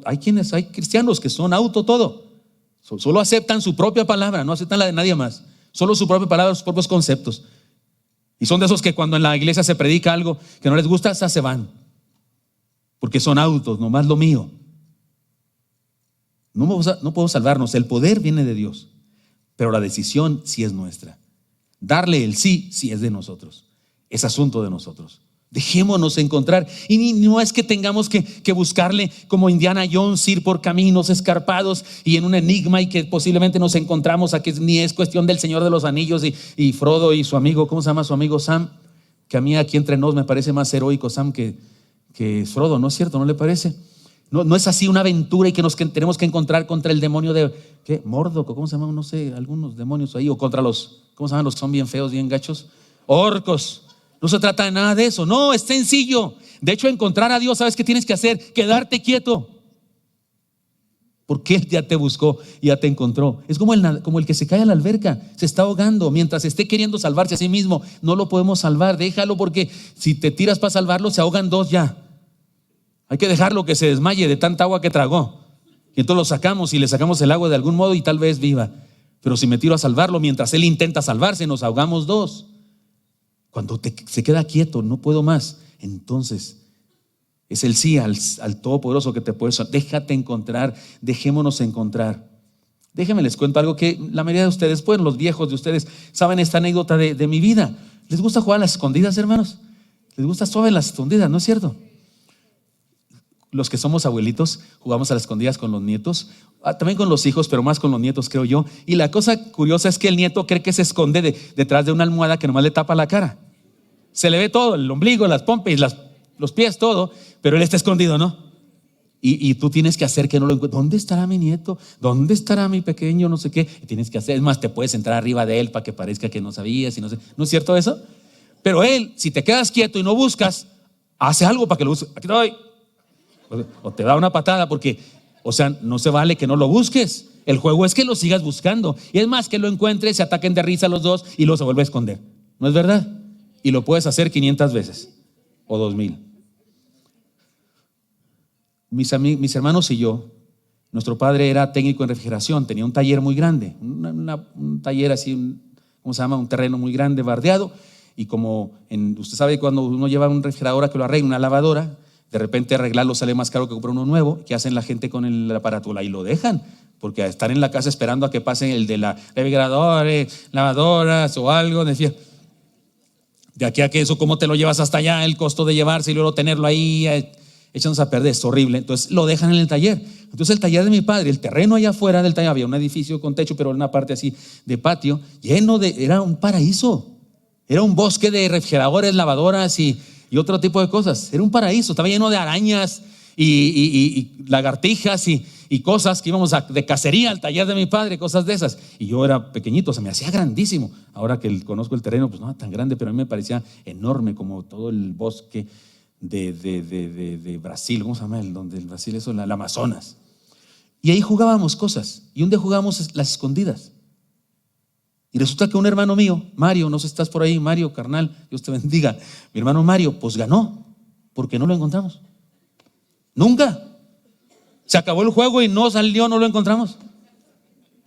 Speaker 1: Hay cristianos que son auto todo. Solo aceptan su propia palabra, no aceptan la de nadie más. Solo su propia palabra, sus propios conceptos. Y son de esos que cuando en la iglesia se predica algo que no les gusta, hasta se van. Porque son autos, nomás lo mío. No podemos salvarnos. El poder viene de Dios, pero la decisión sí es nuestra. Darle el sí es de nosotros. Es asunto de nosotros. Dejémonos encontrar. Y no es que tengamos que buscarle como Indiana Jones, ir por caminos escarpados y en un enigma, y que posiblemente nos encontramos a que ni es cuestión del Señor de los Anillos y Frodo y su amigo, ¿cómo se llama su amigo Sam? Que a mí aquí entre nos me parece más heroico Sam que Frodo, ¿no es cierto? ¿No le parece? No es así una aventura y que tenemos que encontrar contra el demonio de ¿qué? Mordoco, ¿cómo se llama? No sé, algunos demonios ahí, o contra los, ¿cómo se llaman los que son bien feos, bien gachos? Orcos. No se trata de nada de eso, no, es sencillo. De hecho, encontrar a Dios, ¿sabes qué tienes que hacer? Quedarte quieto, porque Él ya te buscó y ya te encontró. Es como el que se cae a la alberca, se está ahogando, mientras esté queriendo salvarse a sí mismo. No lo podemos salvar, déjalo, porque si te tiras para salvarlo, se ahogan dos ya. Hay que dejarlo que se desmaye de tanta agua que tragó, y entonces lo sacamos y le sacamos el agua de algún modo y tal vez viva. Pero si me tiro a salvarlo mientras él intenta salvarse, nos ahogamos dos. Cuando se queda quieto, no puedo más, entonces es el sí al Todopoderoso que te puede. Déjate encontrar, dejémonos encontrar. Déjenme les cuento algo que la mayoría de ustedes, pues los viejos de ustedes, saben esta anécdota de mi vida. ¿Les gusta jugar a las escondidas, hermanos? ¿Les gusta suave las escondidas, no es cierto? Los que somos abuelitos jugamos a las escondidas con los nietos, también con los hijos, pero más con los nietos, creo yo. Y la cosa curiosa es que el nieto cree que se esconde detrás de una almohada que nomás le tapa la cara. Se le ve todo, el ombligo, las pompis, los pies, todo, pero él está escondido, ¿no? Y tú tienes que hacer que no lo encuentres. ¿Dónde estará mi nieto? ¿Dónde estará mi pequeño? No sé qué. Y tienes que hacer, es más, te puedes entrar arriba de él para que parezca que no sabías y no sé. ¿No es cierto eso? Pero él, si te quedas quieto y no buscas, hace algo para que lo busques. Aquí estoy. O te da una patada porque, o sea, no se vale que no lo busques. El juego es que lo sigas buscando. Y es más, que lo encuentres, se ataquen de risa los dos y luego se vuelve a esconder. ¿No es verdad? Y lo puedes hacer 500 veces o 2000. Mis hermanos y yo, nuestro padre era técnico en refrigeración, tenía un taller muy grande, un taller así, ¿cómo se llama? Un terreno muy grande, bardeado. Y como usted sabe, cuando uno lleva un refrigerador a que lo arregle, una lavadora, de repente arreglarlo sale más caro que comprar uno nuevo. ¿Qué hacen la gente con el aparato? Ahí lo dejan, porque estar en la casa esperando a que pasen el de la refrigeradores, lavadoras o algo, decía, de aquí a que eso, ¿cómo te lo llevas hasta allá? El costo de llevarse y luego tenerlo ahí, echándose a perder, es horrible. Entonces lo dejan en el taller. Entonces el taller de mi padre, el terreno allá afuera del taller, había un edificio con techo, pero en una parte así de patio, era un paraíso. Era un bosque de refrigeradores, lavadoras y otro tipo de cosas. Era un paraíso, estaba lleno de arañas y lagartijas y cosas que íbamos de cacería al taller de mi padre, cosas de esas. Y yo era pequeñito, se me hacía grandísimo. Ahora que conozco el terreno, pues no tan grande, pero a mí me parecía enorme, como todo el bosque de Brasil. ¿Cómo se llama? Donde el Brasil, eso, el Amazonas. Y ahí jugábamos cosas. Y un día jugábamos las escondidas. Y resulta que un hermano mío, Mario, no sé si estás por ahí, Mario, carnal, Dios te bendiga. Mi hermano Mario, pues ganó, porque no lo encontramos. Nunca. Se acabó el juego y no salió, no lo encontramos.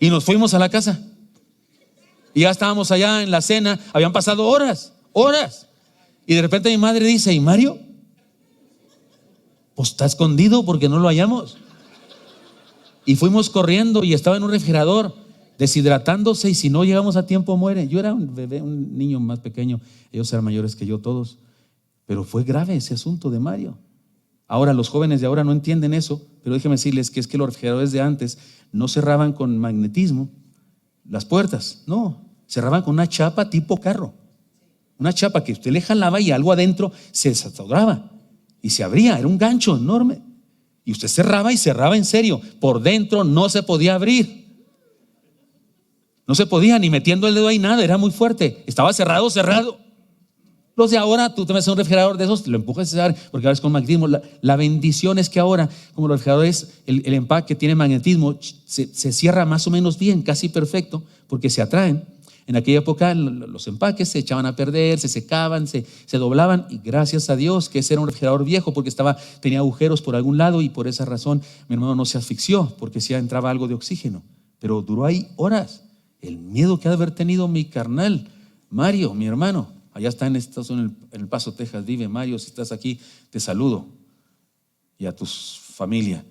Speaker 1: Y nos fuimos a la casa. Y ya estábamos allá en la cena, habían pasado horas. Y de repente mi madre dice, ¿y Mario? Pues está escondido porque no lo hallamos. Y fuimos corriendo y estaba en un refrigerador, deshidratándose, y si no llegamos a tiempo muere. Yo era un bebé, un niño más pequeño, ellos eran mayores que yo todos, pero fue grave ese asunto de Mario. Ahora los jóvenes de ahora no entienden eso, pero déjenme decirles que es que los refrigeradores de antes no cerraban con magnetismo las puertas, no, cerraban con una chapa tipo carro, una chapa que usted le jalaba y algo adentro se desatoraba y se abría, era un gancho enorme, y usted cerraba y cerraba en serio, por dentro no se podía abrir. No se podía, ni metiendo el dedo ahí, nada, era muy fuerte. Estaba cerrado. Los de ahora, tú te metes en un refrigerador de esos, lo empujas a cerrar, porque ahora es con magnetismo. La bendición es que ahora, como los refrigeradores, el empaque tiene magnetismo, se cierra más o menos bien, casi perfecto, porque se atraen. En aquella época los empaques se echaban a perder, se secaban, se doblaban, y gracias a Dios que ese era un refrigerador viejo, porque tenía agujeros por algún lado, y por esa razón mi hermano no se asfixió, porque sí entraba algo de oxígeno, pero duró ahí horas. El miedo que ha de haber tenido mi carnal, Mario, mi hermano, allá está en El Paso, Texas, vive Mario, si estás aquí, te saludo, y a tu familia.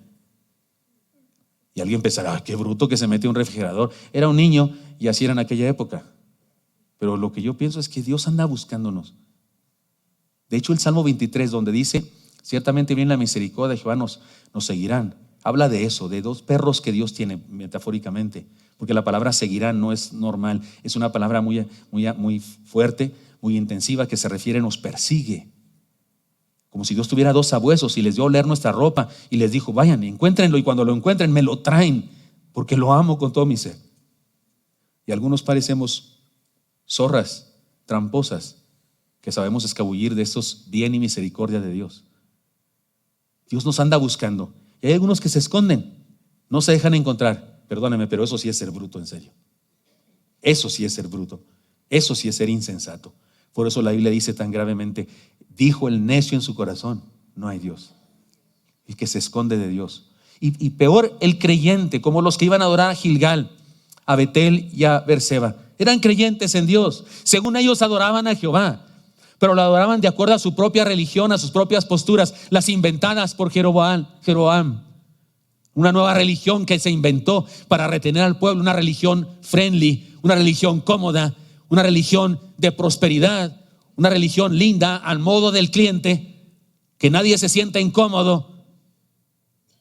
Speaker 1: Y alguien pensará, qué bruto que se mete un refrigerador. Era un niño y así era en aquella época. Pero lo que yo pienso es que Dios anda buscándonos. De hecho, el Salmo 23, donde dice, ciertamente viene la misericordia de Jehová, nos seguirán. Habla de eso, de dos perros que Dios tiene, metafóricamente. Porque la palabra seguirán no es normal, es una palabra muy, muy, muy fuerte, muy intensiva, que se refiere a nos persigue. Como si Dios tuviera dos sabuesos y les dio a oler nuestra ropa y les dijo, vayan, encuéntrenlo, y cuando lo encuentren me lo traen, porque lo amo con todo mi ser. Y algunos parecemos zorras tramposas que sabemos escabullir de estos bien y misericordia de Dios. Dios nos anda buscando, y hay algunos que se esconden, no se dejan encontrar. Perdóneme, pero eso sí es ser bruto, en serio. Eso sí es ser bruto. Eso sí es ser insensato. Por eso la Biblia dice tan gravemente, dijo el necio en su corazón, no hay Dios. Y que se esconde de Dios. Y peor, el creyente, como los que iban a adorar a Gilgal, a Betel y a Berseba. Eran creyentes en Dios. Según ellos adoraban a Jehová, pero lo adoraban de acuerdo a su propia religión, a sus propias posturas, las inventadas por Jeroboam. Una nueva religión que se inventó para retener al pueblo, una religión friendly, una religión cómoda, una religión de prosperidad, una religión linda al modo del cliente, que nadie se sienta incómodo.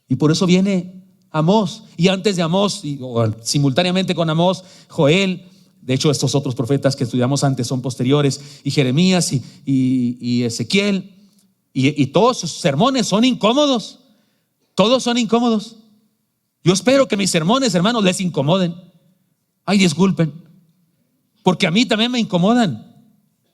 Speaker 1: Y por eso viene Amós, y antes de Amós, o simultáneamente con Amós, Joel. De hecho, estos otros profetas que estudiamos antes son posteriores, y Jeremías y Ezequiel, y todos sus sermones son incómodos. Todos son incómodos. Yo espero que mis sermones, hermanos, les incomoden. Ay, disculpen, porque a mí también me incomodan.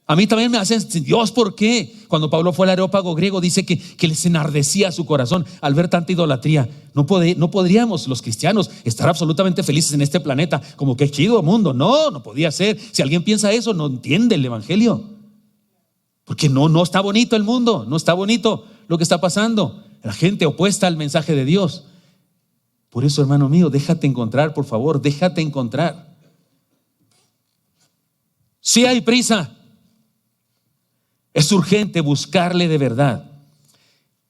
Speaker 1: A mí también me hacen, Dios, ¿por qué? Cuando Pablo fue al Areópago griego, dice que les enardecía su corazón al ver tanta idolatría. No podríamos los cristianos estar absolutamente felices en este planeta, como que chido mundo. No podía ser. Si alguien piensa eso, no entiende el evangelio, porque no está bonito el mundo, no está bonito lo que está pasando. La gente opuesta al mensaje de Dios. Por eso, hermano mío, déjate encontrar, por favor, déjate encontrar. Sí hay prisa. Es urgente buscarle de verdad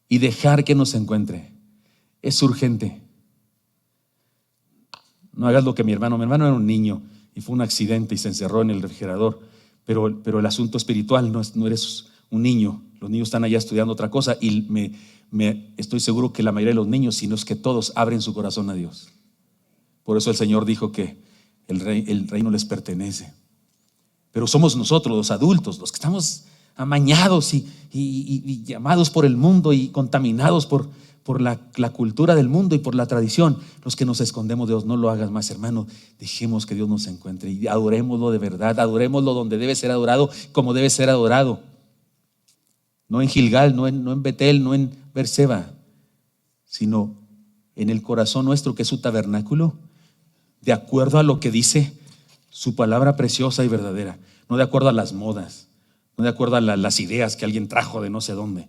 Speaker 1: y dejar que nos encuentre. Es urgente. No hagas lo que mi hermano era un niño y fue un accidente y se encerró en el refrigerador. Pero el asunto espiritual no eres un niño. Los niños están allá estudiando otra cosa y estoy seguro que la mayoría de los niños, si no es que todos, abren su corazón a Dios. Por eso el Señor dijo que el reino les pertenece. Pero somos nosotros, los adultos, los que estamos amañados y llamados por el mundo y contaminados por la cultura del mundo y por la tradición, los que nos escondemos de Dios. No lo hagas más, hermano. Dejemos que Dios nos encuentre y adorémoslo de verdad, adorémoslo donde debe ser adorado, como debe ser adorado. No en Gilgal, no en Betel, no en Berseba, sino en el corazón nuestro, que es su tabernáculo, de acuerdo a lo que dice su palabra preciosa y verdadera, no de acuerdo a las modas, no de acuerdo a las ideas que alguien trajo de no sé dónde.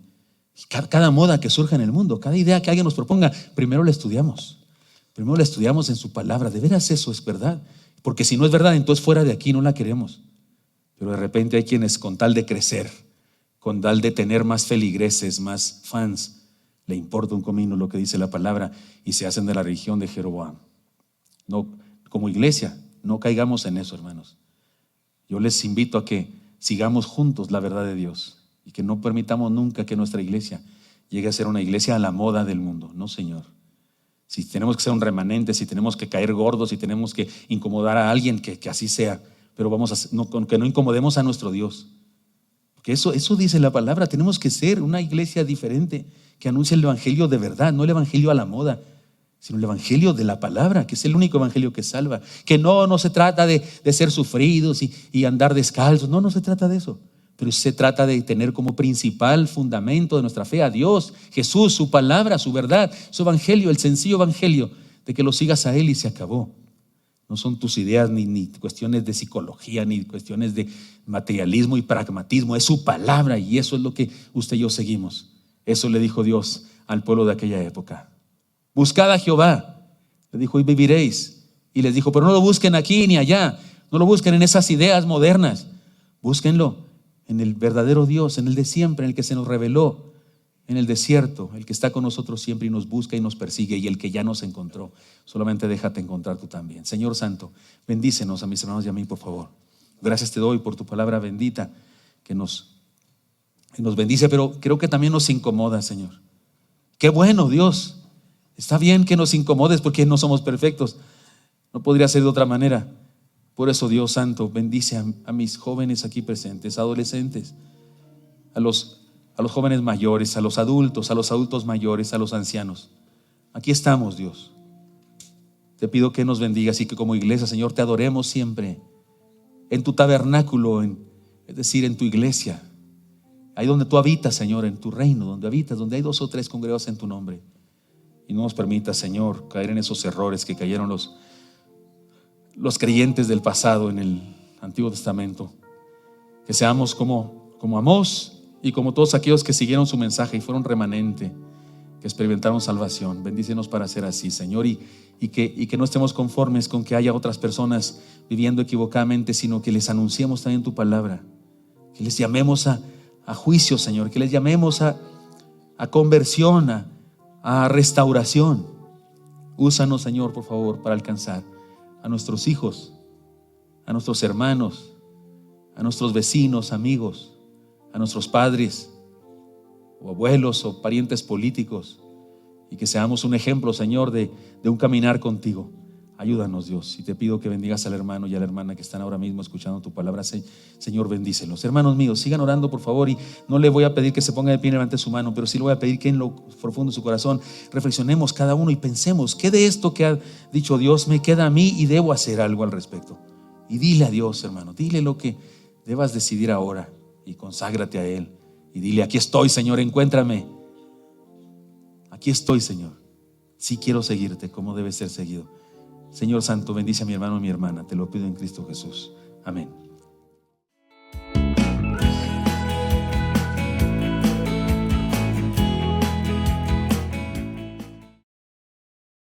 Speaker 1: Cada moda que surja en el mundo, cada idea que alguien nos proponga, primero la estudiamos en su palabra. De veras eso es verdad, porque si no es verdad, entonces fuera de aquí no la queremos. Pero de repente hay quienes, con tal de crecer, con tal de tener más feligreses, más fans, le importa un comino lo que dice la palabra y se hacen de la religión de Jeroboam. No, como iglesia, no caigamos en eso, hermanos. Yo les invito a que sigamos juntos la verdad de Dios y que no permitamos nunca que nuestra iglesia llegue a ser una iglesia a la moda del mundo. No, Señor. Si tenemos que ser un remanente, si tenemos que caer gordos, si tenemos que incomodar a alguien, que así sea, pero que no incomodemos a nuestro Dios. Porque eso dice la palabra. Tenemos que ser una iglesia diferente, que anuncie el evangelio de verdad, no el evangelio a la moda, sino el evangelio de la palabra, que es el único evangelio que salva. Que no se trata de ser sufridos y andar descalzos. No se trata de eso. Pero se trata de tener como principal fundamento de nuestra fe a Dios, Jesús, su palabra, su verdad, su evangelio, el sencillo evangelio, de que lo sigas a Él y se acabó. No son tus ideas ni cuestiones de psicología, ni cuestiones de materialismo y pragmatismo. Es su palabra, y eso es lo que usted y yo seguimos. Eso le dijo Dios al pueblo de aquella época. Buscad a Jehová, le dijo, y viviréis. Y les dijo, pero no lo busquen aquí ni allá, no lo busquen en esas ideas modernas, búsquenlo en el verdadero Dios, en el de siempre, en el que se nos reveló en el desierto, el que está con nosotros siempre y nos busca y nos persigue, y el que ya nos encontró. Solamente déjate encontrar tú también. Señor Santo, bendícenos a mis hermanos y a mí, por favor. Gracias te doy por tu palabra bendita que nos bendice, pero creo que también nos incomoda, Señor. Qué bueno, Dios. Está bien que nos incomodes porque no somos perfectos. No podría ser de otra manera. Por eso, Dios Santo, bendice a mis jóvenes aquí presentes, adolescentes, a los jóvenes mayores, a los adultos mayores, a los ancianos. Aquí estamos, Dios. Te pido que nos bendigas y que como iglesia, Señor, te adoremos siempre en tu tabernáculo, es decir, en tu iglesia. Ahí donde tú habitas, Señor, en tu reino, donde habitas, donde hay 2 o 3 congregados en tu nombre. Y no nos permitas, Señor, caer en esos errores que cayeron los creyentes del pasado en el Antiguo Testamento. Que seamos como Amós y como todos aquellos que siguieron su mensaje y fueron remanente, que experimentaron salvación. Bendícenos para ser así, Señor, y que no estemos conformes con que haya otras personas viviendo equivocadamente, sino que les anunciemos también tu palabra, que les llamemos a juicio, Señor, que les llamemos a conversión, a restauración, Úsanos, Señor, por favor, para alcanzar a nuestros hijos, a nuestros hermanos, a nuestros vecinos, amigos, a nuestros padres o abuelos o parientes políticos, y que seamos un ejemplo, Señor, de un caminar contigo. Ayúdanos, Dios, y te pido que bendigas al hermano y a la hermana que están ahora mismo escuchando tu palabra. Señor, bendícelos. Hermanos míos, sigan orando, por favor, y no le voy a pedir que se ponga de pie y levante su mano, pero sí le voy a pedir que en lo profundo de su corazón reflexionemos cada uno y pensemos: ¿qué de esto que ha dicho Dios me queda a mí y debo hacer algo al respecto? Y dile a Dios, hermano, dile lo que debas decidir ahora y conságrate a Él. Y dile: aquí estoy, Señor, encuéntrame. Aquí estoy, Señor. Sí quiero seguirte como debe ser seguido. Señor Santo, bendice a mi hermano y mi hermana. Te lo pido en Cristo Jesús. Amén.